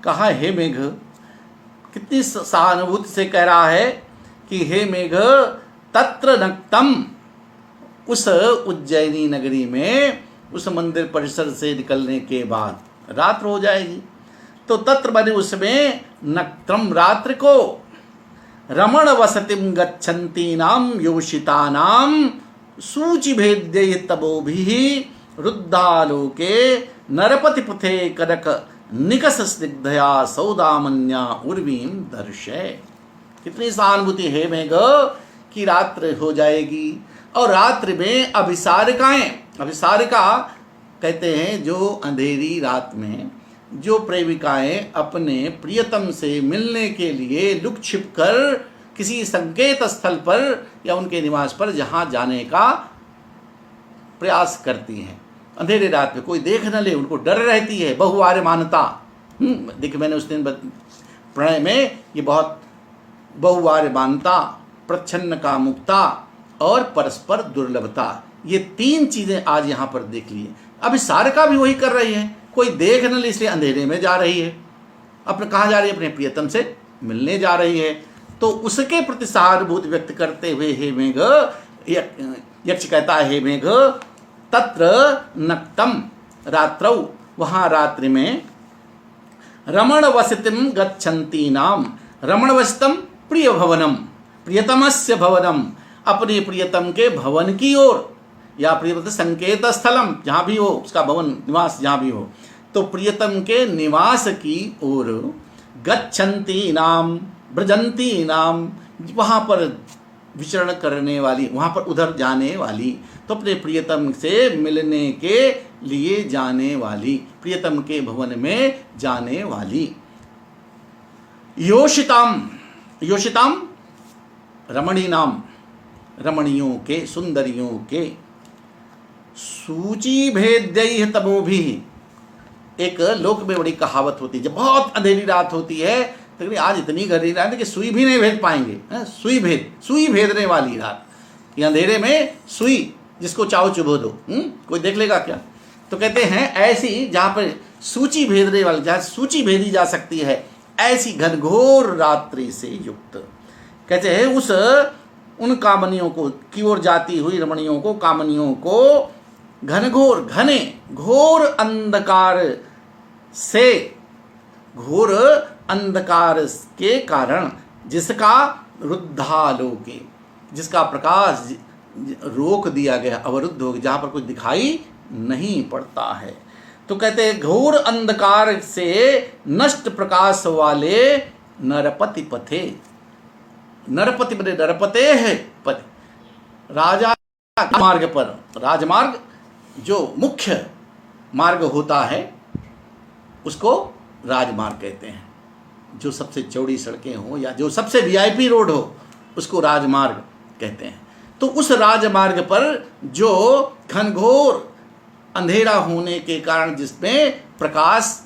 कहा हे मेघ, कितनी सहानुभूति से कह रहा है कि हे मेघ तत्र नक्तम, उस उज्जैनी नगरी में उस मंदिर परिसर से निकलने के बाद रात्र हो जाएगी। तो तत्र बने उसमें नक्तम रात्रि को, रमण वसतिम गच्छन्ति नाम योषिता नाम सूचिभेद्य तबोभिः रुद्धालोके नरपति पुथे कनक निकस स्निग्धया सौदामन्या उर्वीं दर्शय। कितनी सहानुभूति है मेघ कि रात्र हो जाएगी और रात्रि में अभिसारिका कहते हैं जो अंधेरी रात में जो प्रेमिकाएं अपने प्रियतम से मिलने के लिए लुक छिप कर किसी संकेत स्थल पर या उनके निवास पर जहां जाने का प्रयास करती हैं, अंधेरे रात में कोई देख न ले, उनको डर रहती है। बहुवार्य मानता, देखिए मैंने उस दिन प्रणय में ये बहुत बहुवार्य मानता, प्रच्छन्न कामुकता और परस्पर दुर्लभता, ये तीन चीजें आज यहाँ पर देख लिए। अभी सारिका भी वही कर रही है, कोई देख न ले इसलिए अंधेरे में जा रही है। अपने कहाँ जा रही है? अपने प्रियतम से मिलने जा रही है। तो उसके प्रति सहानुभूति व्यक्त करते हुए हे मेघ, यक्ष कहता है हे मेघ तत्र नक्तम रात्रौ, वहाँ रात्रि में रमण वसतिम गच्छन्ति नाम, रमण वसतम प्रिय भवनम, प्रियतमस्य भवनम, अपने प्रियतम के भवन की ओर, या प्रियतम संकेत स्थलम जहाँ भी हो उसका भवन निवास जहाँ भी हो, तो प्रियतम के निवास की ओर गच्छन्ति नाम ब्रजंती नाम, वहाँ पर विचरण करने वाली, वहाँ पर उधर जाने वाली, तो अपने प्रियतम से मिलने के लिए जाने वाली, प्रियतम के भवन में जाने वाली। योषिताम, योषिताम रमणी नाम, रमणियों के, सुंदरियों के। सूची भेद्य तमो भी, एक लोक में बड़ी कहावत होती है, जब बहुत अंधेरी रात होती है तो आज इतनी गहरी रात है कि सुई भी नहीं भेद पाएंगे। सुई भेदने वाली रात, कि अंधेरे में सुई जिसको चाहो चुभो दो, कोई देख लेगा क्या। तो कहते हैं ऐसी जहाँ पर सूची भेदने वाली, जहाँ सूची भेदी जा सकती है, ऐसी घनघोर रात्रि से युक्त। कहते हैं उन कामनियों को की ओर जाती हुई रमणियों को, कामनियों को घनघोर, घने घोर अंधकार से, घोर अंधकार के कारण, जिसका रुद्धालोके, जिसका प्रकाश रोक दिया गया, अवरुद्ध हो गया, जहाँ पर कुछ दिखाई नहीं पड़ता है। तो कहते हैं घोर अंधकार से नष्ट प्रकाश वाले नरपति पथे। नरपति बने नरपते है पथ, राजा मार्ग पर, राजमार्ग जो मुख्य मार्ग होता है उसको राजमार्ग कहते हैं। जो सबसे चौड़ी सड़कें हो या जो सबसे वीआईपी रोड हो उसको राजमार्ग कहते हैं। तो उस राजमार्ग पर जो घनघोर अंधेरा होने के कारण, जिसमें प्रकाश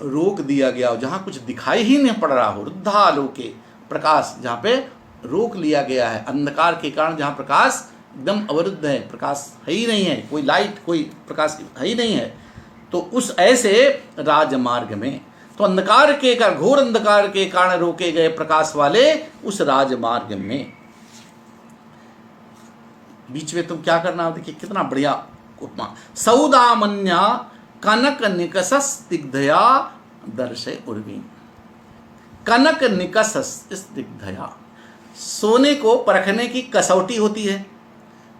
रोक दिया गया हो, जहाँ कुछ दिखाई ही नहीं पड़ रहा हो, रुद्धालोके, प्रकाश जहाँ पे रोक लिया गया है, अंधकार के कारण जहाँ प्रकाश एकदम अवरुद्ध है, प्रकाश है ही नहीं है, कोई लाइट, कोई प्रकाश है ही नहीं है, तो उस ऐसे राजमार्ग में, तो अंधकार के कारण, घोर अंधकार के कारण रोके गए प्रकाश वाले उस राजमार्ग में, बीच में तुम क्या करना, देखिए कितना बढ़िया उपमा। सौदामन्या कनक निकसस दिग्धया दर्शे उर्वी। कनक निकसस दिग्धया, सोने को परखने की कसौटी होती है।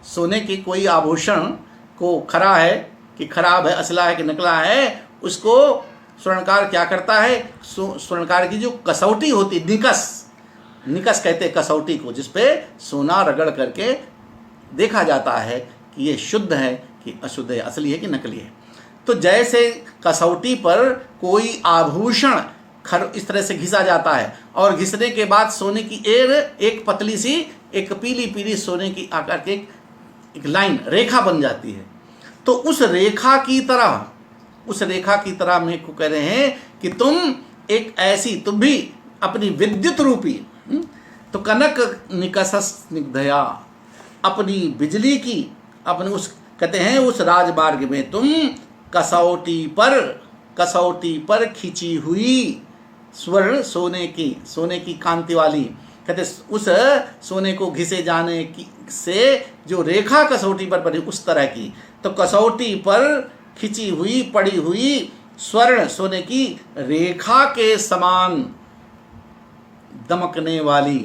सोने की कोई आभूषण को खरा है कि खराब है, असला है कि नकला है, उसको स्वर्णकार क्या करता है, स्वर्णकार की जो कसौटी होती, निकस कहते हैं कसौटी को, जिसपे सोना रगड़ करके देखा जाता है कि ये शुद्ध है कि अशुद्ध है, असली है कि नकली है। तो जैसे कसौटी पर कोई आभूषण इस तरह से घिसा जाता है, और घिसने के बाद सोने की एक पतली सी, एक पीली पीली सोने की आकार की एक लाइन, रेखा बन जाती है। तो उस रेखा की तरह मेरे को कह रहे हैं कि तुम एक ऐसी, तुम भी अपनी विद्युत रूपी, तो कनक निकसस स्निग्धया, अपनी बिजली की, अपने उस, कहते हैं उस राजमार्ग में तुम कसौटी पर खिंची हुई स्वर्ण सोने की कांति वाली, कहते उस सोने को घिसे जाने की से जो रेखा कसौटी पर पड़ी, उस तरह की, तो कसौटी पर खिंची हुई पड़ी हुई स्वर्ण सोने की रेखा के समान दमकने वाली,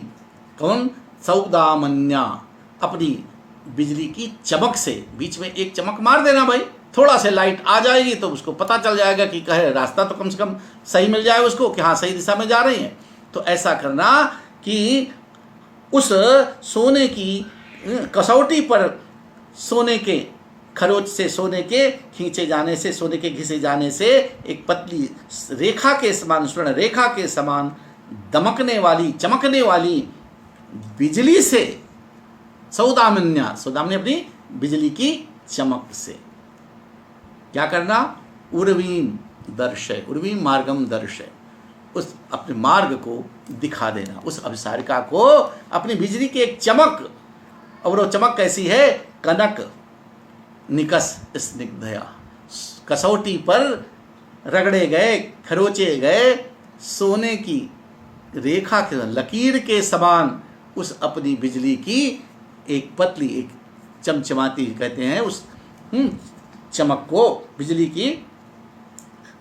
कौन, सौदामन्या, अपनी बिजली की चमक से, बीच में एक चमक मार देना भाई, थोड़ा से लाइट आ जाएगी तो उसको पता चल जाएगा कि कहे रास्ता तो कम से कम सही मिल जाए उसको, कि हाँ सही दिशा में जा रही है। तो ऐसा करना कि उस सोने की कसौटी पर सोने के खरोच से, सोने के खींचे जाने से, सोने के घिसे जाने से एक पतली रेखा के समान, स्वर्ण रेखा के समान दमकने वाली, चमकने वाली बिजली से, सौदामन्या अपनी बिजली की चमक से क्या करना, उर्वीम दर्शय, उर्वीम मार्गम दर्शय, उस अपने मार्ग को दिखा देना, उस अभिसारिका को अपनी बिजली की एक चमक, और वो चमक कैसी है, कनक निकस स्निग्धया, कसौटी पर रगड़े गए, खरोचे गए सोने की रेखा के, लकीर के समान उस अपनी बिजली की एक पतली, एक चमचमाती, कहते हैं उस चमक को,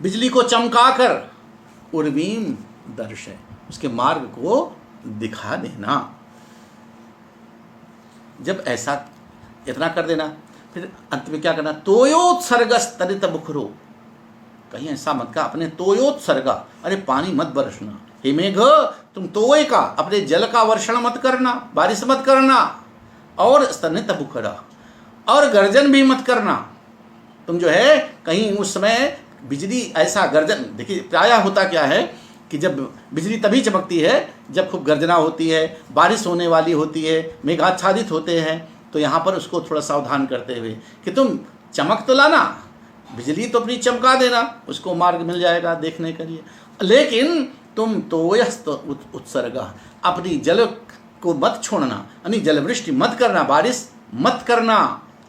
बिजली को चमकाकर उर्वीम दर्शय, उसके मार्ग को दिखा देना। जब ऐसा इतना कर देना, फिर अंत में क्या करना, तोयोत्सर्गस तरित बुखरो, कहीं ऐसा मत का अपने तोयोत्सर्गा, अरे पानी मत बरसना, हे मेघ तुम तोय का, अपने जल का वर्षण मत करना, बारिश मत करना, और स्तनित बुखरा, और गर्जन भी मत करना। तुम जो है कहीं उस समय बिजली ऐसा गर्जन, देखिए प्रायः होता क्या है कि जब बिजली तभी चमकती है जब खूब गर्जना होती है, बारिश होने वाली होती है, मेघाच्छादित होते हैं। तो यहाँ पर उसको थोड़ा सावधान करते हुए कि तुम चमक तो लाना, बिजली तो अपनी चमका देना, उसको मार्ग मिल जाएगा देखने के लिए, लेकिन तुम तोयस्त उत्सर्ग, अपनी जल को मत छोड़ना, यानी जलवृष्टि मत करना, बारिश मत करना,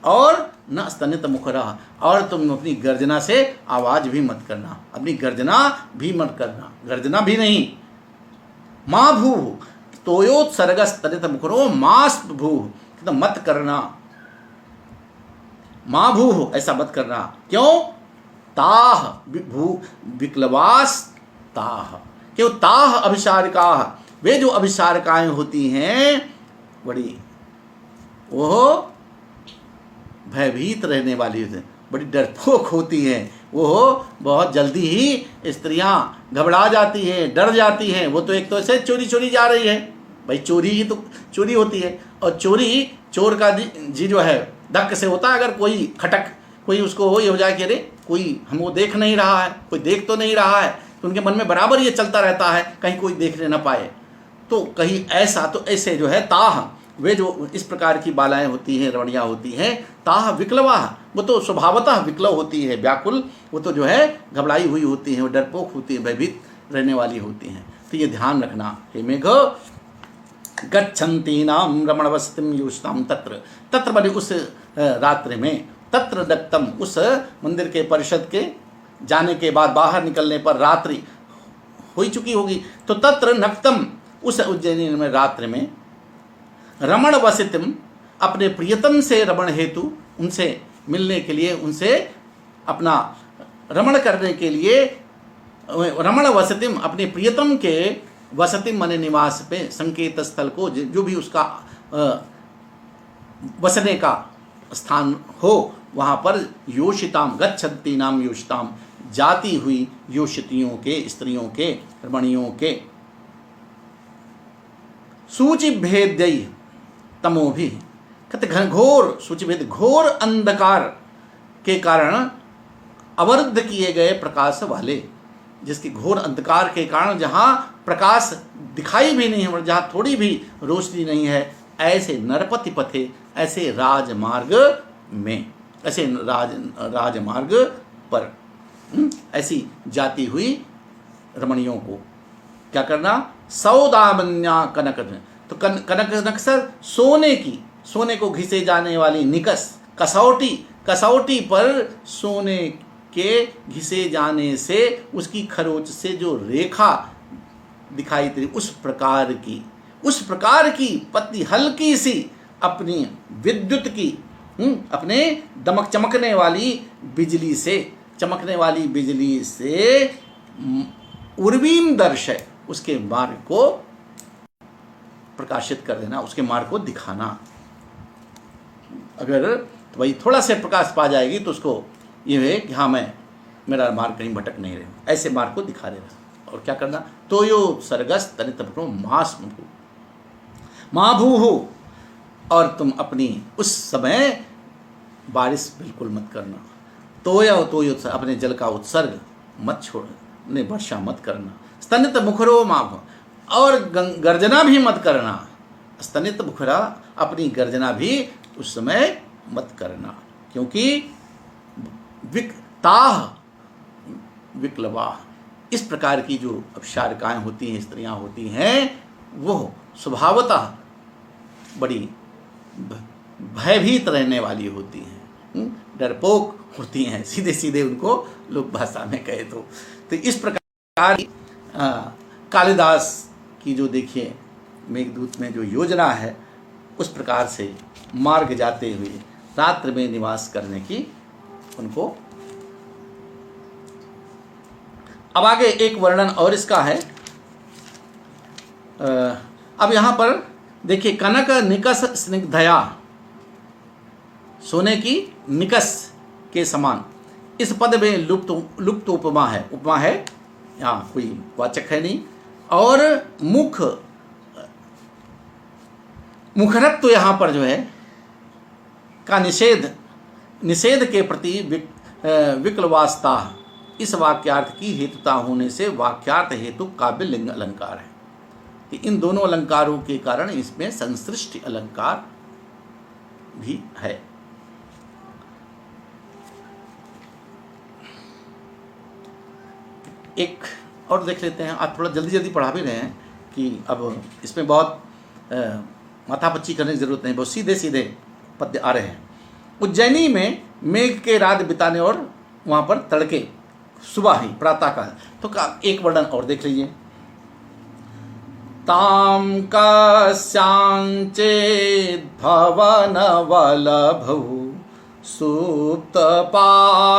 और न स्तनित मुखरा, और तुम अपनी गर्जना से आवाज़ भी मत करना, अपनी गर्जना भी मत करना, गर्जना भी नहीं। माँ भू तोयोत्सर्ग स्तनित मुखरो मास्प भू, तो मत करना, माँ भू ऐसा मत करना। क्यों? ताह भू विक्लवास ताह, क्यों? ताह अभिसारिका, वे जो अभिसारिकाएं होती हैं बड़ी, वो भयभीत रहने वाली होती हैं, बड़ी डरपोक होती हैं, वो बहुत जल्दी ही स्त्रियां घबरा जाती हैं, डर जाती हैं। वो तो एक तो ऐसे चोरी चोरी जा रही है, भाई चोरी ही तो चोरी होती है, और चोरी चोर का जी जो है धक्क से होता है। अगर कोई खटक कोई उसको हो, ये हो जाए कि अरे कोई हमको देख नहीं रहा है, कोई देख तो नहीं रहा है, तो उनके मन में बराबर ये चलता रहता है कहीं कोई देखने न पाए, तो कहीं ऐसा, तो ऐसे जो है ताह, वे जो इस प्रकार की बालाएं होती हैं, रमणियाँ होती हैं, ताह विक्लवा, वो तो स्वभावतः विक्लव होती है, व्याकुल, वो तो जो है घबराई हुई होती हैं, वो डरपोक होती है, भयभीत रहने वाली होती हैं। तो ये ध्यान रखना। हे मेघ गच्छन्ति नाम रमण वसतिम योषताम तत्र, तत्र बने उस रात्रि में, तत्र दत्तम, उस मंदिर के परिषद के जाने के बाद बाहर निकलने पर रात्रि हो चुकी होगी, तो तत्र नक्तम, उस उज्जैनी में रात्रि में, रमण वसितम, अपने प्रियतम से रमण हेतु, उनसे मिलने के लिए, उनसे अपना रमण करने के लिए, रमण वसतिम, अपने प्रियतम के वसतिम माने निवास पे, संकेत स्थल को, जो भी उसका बसने का स्थान हो, वहाँ पर योषिताम, गच्छन्ति नाम योषिताम, जाती हुई योषितियों के, स्त्रियों के, रमणियों के, सूचि भेद्यई तमो भी, कहते घनघोर, सूचि भेद घोर अंधकार के कारण अवरुद्ध किए गए प्रकाश वाले, जिसकी घोर अंधकार के कारण जहाँ प्रकाश दिखाई भी नहीं है, जहाँ थोड़ी भी रोशनी नहीं है, ऐसे नरपति पथे, ऐसे राजमार्ग में, ऐसे राजमार्ग पर ऐसी जाती हुई रमणियों को क्या करना? सौदामन्या कनक, तो कनक नक्सर सोने की, सोने को घिसे जाने वाली निकस, कसौटी, कसौटी पर सोने के घिसे जाने से उसकी खरोच से जो रेखा दिखाई दे, उस प्रकार की पतली हल्की सी अपनी विद्युत की, अपने दमक चमकने वाली बिजली से, चमकने वाली बिजली से उर्वीम दर्शय, उसके मार्ग को प्रकाशित कर देना, उसके मार्ग को दिखाना। अगर तो भाई थोड़ा से प्रकाश पा जाएगी तो उसको ये है कि हाँ मैं, मेरा मार्ग कहीं भटक नहीं रहे, ऐसे मार्ग को दिखा देना। और क्या करना? तो यो सरगस तनित पकड़ो मास माँ भू हो, और तुम अपनी उस समय बारिश बिल्कुल मत करना। तो अपने जल का उत्सर्ग मत छोड़ने, वर्षा मत करना। स्तनित मुखरो माँ, और गर्जना भी मत करना। स्तनित मुखरा, अपनी गर्जना भी उस समय मत करना, क्योंकि ताह विक्लवा, इस प्रकार की जो अपशारिकाएँ होती हैं, स्त्रियाँ होती हैं, वो स्वभावतः बड़ी भयभीत रहने वाली होती हैं, डरपोक होती हैं, सीधे सीधे उनको लोक भाषा में कहे तो इस प्रकार कालिदास की जो देखिए मेघदूत में जो योजना है, उस प्रकार से मार्ग जाते हुए रात्र में निवास करने की उनको। अब आगे एक वर्णन और इसका है। अब यहाँ पर देखिए, कनक निकस स्निग्धया, सोने की निकस के समान, इस पद में लुप्त उपमा है, उपमा है, यहाँ कोई वाचक है नहीं। और मुखरत्व तो यहाँ पर जो है का निषेध के प्रति विक्लवास्ता, इस वाक्यार्थ की हेतुता होने से वाक्यार्थ हेतु काव्य लिंग अलंकार है। कि इन दोनों अलंकारों के कारण इसमें संसृष्टि अलंकार भी है। एक और देख लेते हैं। आप थोड़ा जल्दी जल्दी पढ़ा भी रहे हैं कि अब इसमें बहुत माथापच्ची करने की जरूरत नहीं, बहुत सीधे सीधे पद्य आ रहे हैं। उज्जैनी में मेघ के रात बिताने और वहाँ पर तड़के सुबह ही प्रातः काल, तो एक वर्णन और देख लीजिए। ताम कस्यांचिद् भवन वल्लभौ सुप्त पारावतायां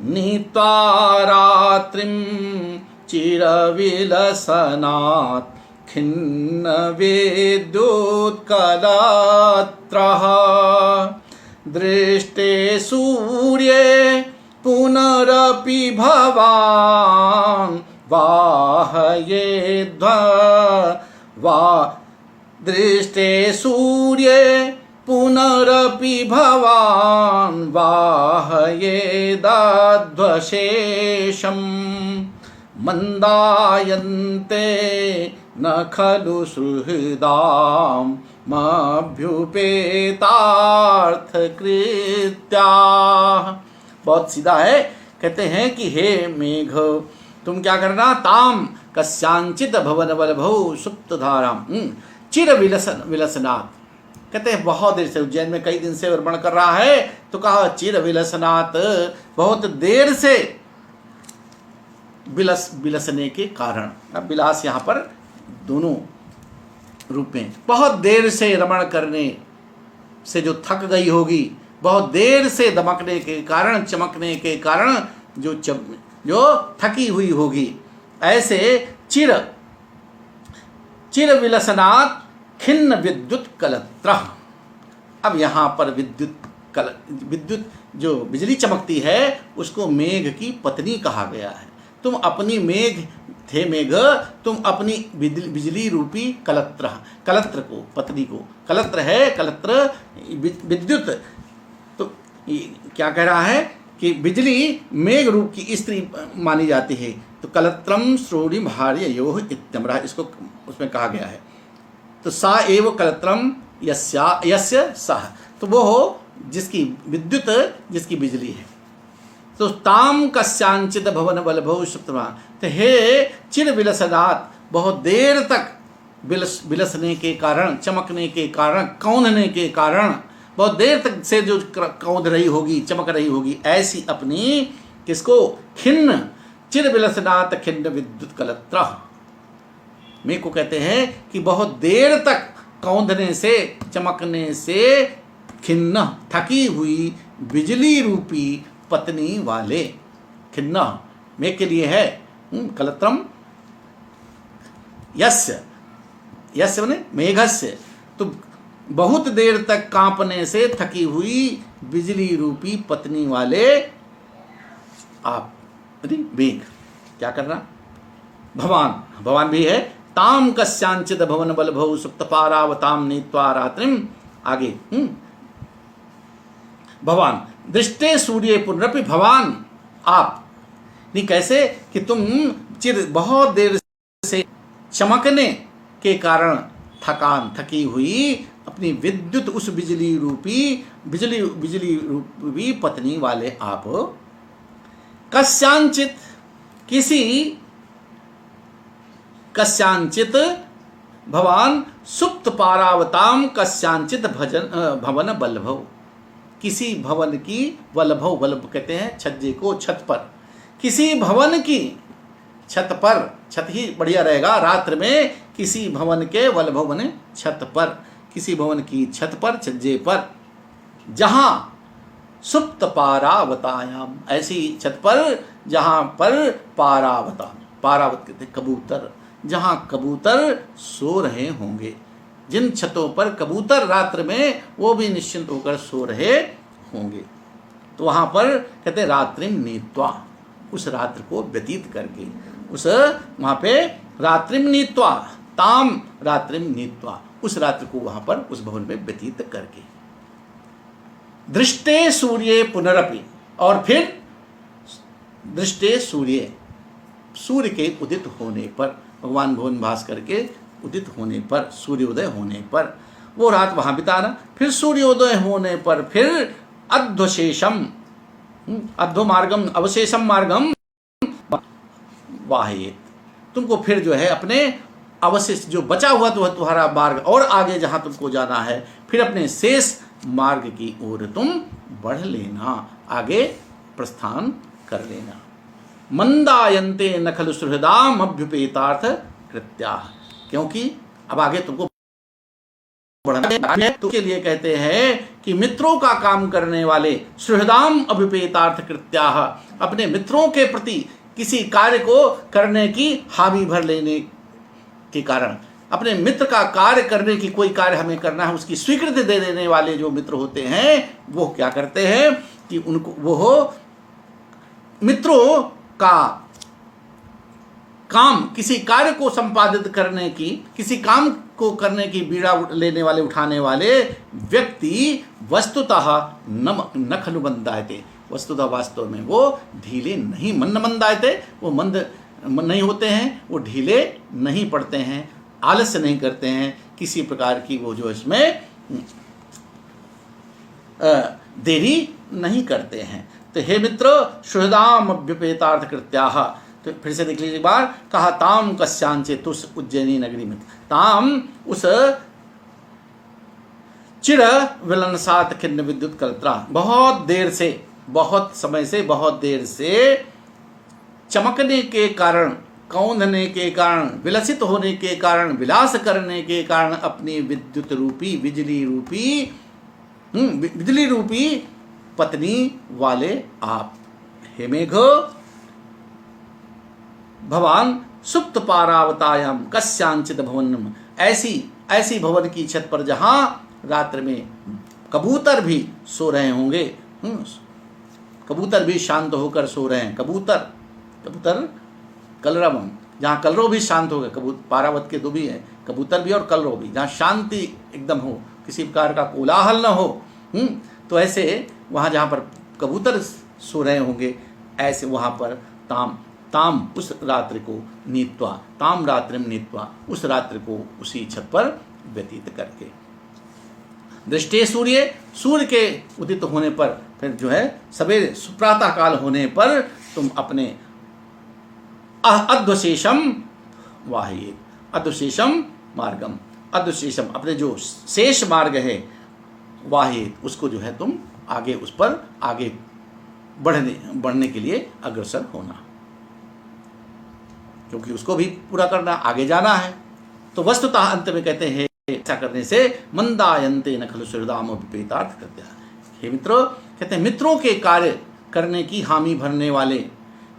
नीत्वा रात्रिं चिरविलसनात् खिन्न विद्युत्कलत्रः दृष्टे सूर्ये पुनरपि भवान् दृष्टे सूर्ये पुनरपि भवान् वाहयेदध्वशेषम् मंदायन्ते न खलु सुहृदां मभ्युपेतार्थकृत्या। बहुत सीधा है। कहते हैं कि हे मेघ, तुम क्या करना, ताम कस्यांचित भवन वल्लभौ सुप्त धाराम चिर विलसनात्। कहते हैं बहुत देर से, उज्जैन में कई दिन से वर्णन कर रहा है, तो कहा चिर विलसनात्, बहुत देर से विलसने के कारण। अब विलास यहाँ पर दोनों रूप में, बहुत देर से रमण करने से जो थक गई होगी, बहुत देर से दमकने के कारण, चमकने के कारण जो थकी हुई होगी, ऐसे चिर विलसनात् खिन्न विद्युत कलत्र। अब यहाँ पर विद्युत जो बिजली चमकती है उसको मेघ की पत्नी कहा गया है। तुम अपनी थे मेघ, तुम अपनी बिजली रूपी कलत्र को, पत्नी को, कलत्र है, कलत्र विद्युत, तो क्या कह रहा है कि बिजली मेघ रूप की स्त्री मानी जाती है। तो कलत्रम श्रोणी भार्य योह इत्यम्रा, इसको उसमें कहा गया है। तो सा एव कलत्रम यस्य सह, तो वो हो जिसकी विद्युत, जिसकी बिजली है। तो ताम कस्यांचित भवन वल्लभौ सुप्तमा, तो हे चिर विलसनात्, बहुत देर तक विलसने के कारण, चमकने के कारण, कौंधने के कारण, बहुत देर तक से जो कौंध रही होगी, चमक रही होगी, ऐसी अपनी किसको, खिन्न चिर विलसनात् खिन्न विद्युत कलत्र। मेघ को कहते हैं कि बहुत देर तक कौंधने से, चमकने से खिन्न, थकी हुई बिजली रूपी पत्नी वाले। खिन्न मेघ के लिए है, कलत्रम यस्य माने मेघस्य, तो बहुत देर तक कांपने से थकी हुई बिजली रूपी पत्नी वाले आप। मेघ क्या करना, भवान भी है। ताम कस्यांचित भवन वल्लभौ सुप्त पारावताम नीत्वा रात्रिम, आगे भवान दृष्टे सूर्य पुनरपि, भवान आप, नहीं कैसे कि तुम बहुत देर से चमकने के कारण थकी हुई अपनी विद्युत, उस बिजली रूपी पत्नी वाले आप। कस्यांचित कस्यांचित भवान सुप्त पारावताम कस्यांचित भवन वल्लभौ, किसी भवन की, वल्लभौ, वल्लभ कहते हैं छज्जे को, छत पर, किसी भवन की छत पर, छत ही बढ़िया रहेगा, रात्र में किसी भवन के, वल्लभौ बने छत पर, किसी भवन की छत पर, छज्जे पर, जहां सुप्त पारावतायाम, ऐसी छत पर जहां पर पारावत कहते कबूतर, जहां कबूतर सो रहे होंगे, जिन छतों पर कबूतर रात्र में वो भी निश्चिंत होकर सो रहे होंगे, तो वहां पर कहते रात्रिम नीत्वा, उस रात्र को व्यतीत करके, उस वहां पे रात्रिम नीत्वा, ताम रात्रिम नीत्वा, उस रात्र को वहां पर उस भवन में व्यतीत करके। दृष्टे सूर्ये पुनरपि, और फिर दृष्टे सूर्य, सूर्य के उदित होने पर, भगवान भुवन भास्कर के उदित होने पर, सूर्योदय होने पर वो रात वहाँ बिताना। फिर सूर्योदय होने पर फिर अध्वशेषम, अध्व मार्गम अवशेषम मार्गम वाहेत, तुमको फिर जो है अपने अवशिष्ट जो बचा हुआ तो तुम्हारा मार्ग और आगे जहाँ तुमको जाना है, फिर अपने शेष मार्ग की ओर तुम बढ़ लेना, आगे प्रस्थान कर लेना। मंदायन्ते न खलु सुहृदाम अभ्युपेतार्थ कृत्या, क्योंकि अब आगे तुमको बढ़ना है, तो के लिए कहते हैं कि मित्रों का काम करने वाले, सुहृदाम अभ्युपेतार्थ कृत्या, अपने मित्रों के प्रति किसी कार्य को करने की हामी भर लेने के कारण, अपने मित्र का कार्य करने की, कोई कार्य हमें करना है उसकी स्वीकृति दे देने वाले जो मित्र होते हैं, वो क्या करते हैं कि उनको वो मित्रों का काम, किसी कार्य को संपादित करने की, किसी काम को करने की बीड़ा लेने वाले, उठाने वाले व्यक्ति वस्तुतः न खलु मंदायते, वस्तुतः वास्तव में वो ढीले नहीं, मन मंदायते, वो मंद नहीं होते हैं, वो ढीले नहीं पड़ते हैं, आलस्य नहीं करते हैं, किसी प्रकार की वो जो इसमें देरी नहीं करते हैं। तो हे मित्र, सुहृदाम अभ्युपेतार्थ कृत्याः, तो फिर से देख लीजिए एक बार, कहा ताम कस्यांचे तुस उज्जैनी नगरी में, ताम उस चिर विलनसात खिन्न विद्युत कल्त्रा, बहुत देर से, बहुत समय से, बहुत देर से चमकने के कारण, कौंधने के कारण, विलसित होने के कारण, विलास करने के कारण अपनी विद्युत रूपी, बिजली रूपी पत्नी वाले आप, हे मेघ भवान सुप्त पारावतायाम कस्यांचित भवनम, ऐसी भवन की छत पर जहां रात्र में कबूतर भी सो रहे होंगे, कबूतर भी शांत होकर सो रहे हैं, कबूतर कलरवम, जहाँ कलरव भी शांत हो गए, पारावत के दो भी हैं, कबूतर भी और कलरव भी, जहाँ शांति एकदम हो, किसी प्रकार का कोलाहल न हो, तो ऐसे वहाँ जहाँ पर कबूतर सो रहे होंगे, ऐसे वहाँ पर ताम उस रात्रि को नीत्वा, ताम रात्रिम नीत्वा, उस रात्रि को उसी छत पर व्यतीत करके, दृष्टे सूर्य के उदित होने पर, फिर जो है सवेरे प्रातः काल होने पर तुम अपने अध्वशेषम वाहिये, अध्वशेषम मार्गम, अध्वशेषम अपने जो शेष मार्ग है वाहिये, उसको जो है तुम आगे, उस पर आगे बढ़ने के लिए अग्रसर होना, क्योंकि उसको भी पूरा करना, आगे जाना है। तो वस्तुतः अंत में कहते हैं ऐसा करने से मंदायन्ते न खलु सुहृदाम अभ्युपेतार्थ कृत्या, हे मित्रों, कहते हैं मित्रों के कार्य करने की हामी भरने वाले,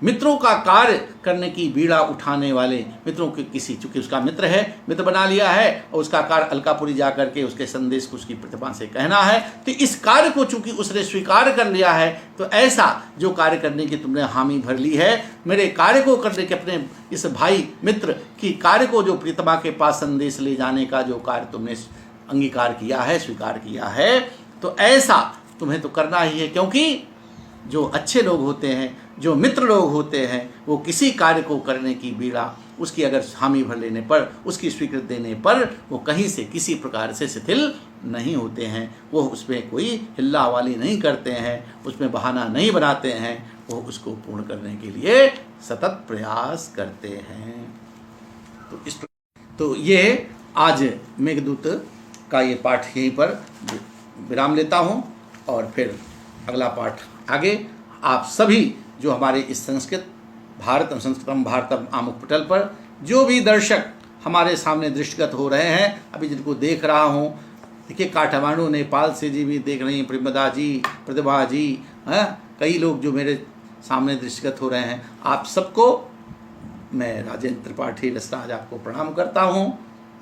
मित्रों का कार्य करने की बीड़ा उठाने वाले, मित्रों के किसी, चूंकि उसका मित्र है, मित्र बना लिया है और उसका कार्य अलकापुरी जा करके उसके संदेश को उसकी प्रतिभा से कहना है, तो इस कार्य को चूंकि उसने स्वीकार कर लिया है, तो ऐसा जो कार्य करने की तुमने हामी भर ली है, मेरे कार्य को करने के, अपने इस भाई मित्र की कार्य को, जो प्रीतमा के पास संदेश ले जाने का जो कार्य तुमने अंगीकार किया है, स्वीकार किया है, तो ऐसा तुम्हें तो करना ही है, क्योंकि जो अच्छे लोग होते हैं, जो मित्र लोग होते हैं, वो किसी कार्य को करने की बीड़ा, उसकी अगर हामी भर लेने पर, उसकी स्वीकृति देने पर, वो कहीं से किसी प्रकार से शिथिल नहीं होते हैं, वो उसमें कोई हिल्ला वाली नहीं करते हैं, उसमें बहाना नहीं बनाते हैं, वो उसको पूर्ण करने के लिए सतत प्रयास करते हैं। तो ये आज मेघदूत का ये पाठ यहीं पर विराम लेता हूँ, और फिर अगला पाठ आगे। आप सभी जो हमारे इस संस्कृतम भारतम आमुख पटल पर जो भी दर्शक हमारे सामने दृष्टिगत हो रहे हैं, अभी जिनको देख रहा हूँ, देखिए काठमांडू नेपाल से जी भी देख रही हैं, प्रेमदा जी, प्रतिभा जी, हैं, कई लोग जो मेरे सामने दृष्टिगत हो रहे हैं, आप सबको मैं राजेंद्र त्रिपाठी रसराज आपको प्रणाम करता हूँ,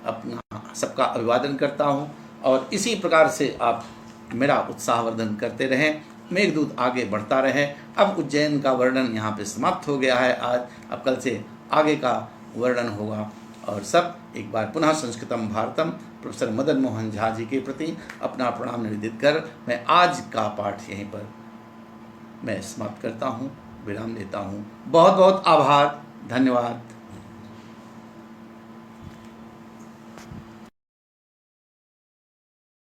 अपना सबका अभिवादन करता हूँ, और इसी प्रकार से आप मेरा उत्साहवर्धन करते रहें, मेघदूत आगे बढ़ता रहे। अब उज्जैन का वर्णन यहाँ पे समाप्त हो गया है आज, अब कल से आगे का वर्णन होगा। और सब एक बार पुनः संस्कृतम भारतम प्रोफेसर मदन मोहन झा जी के प्रति अपना प्रणाम निवेदित कर मैं आज का पाठ यहीं पर मैं समाप्त करता हूँ, विराम देता हूँ। बहुत बहुत आभार, धन्यवाद।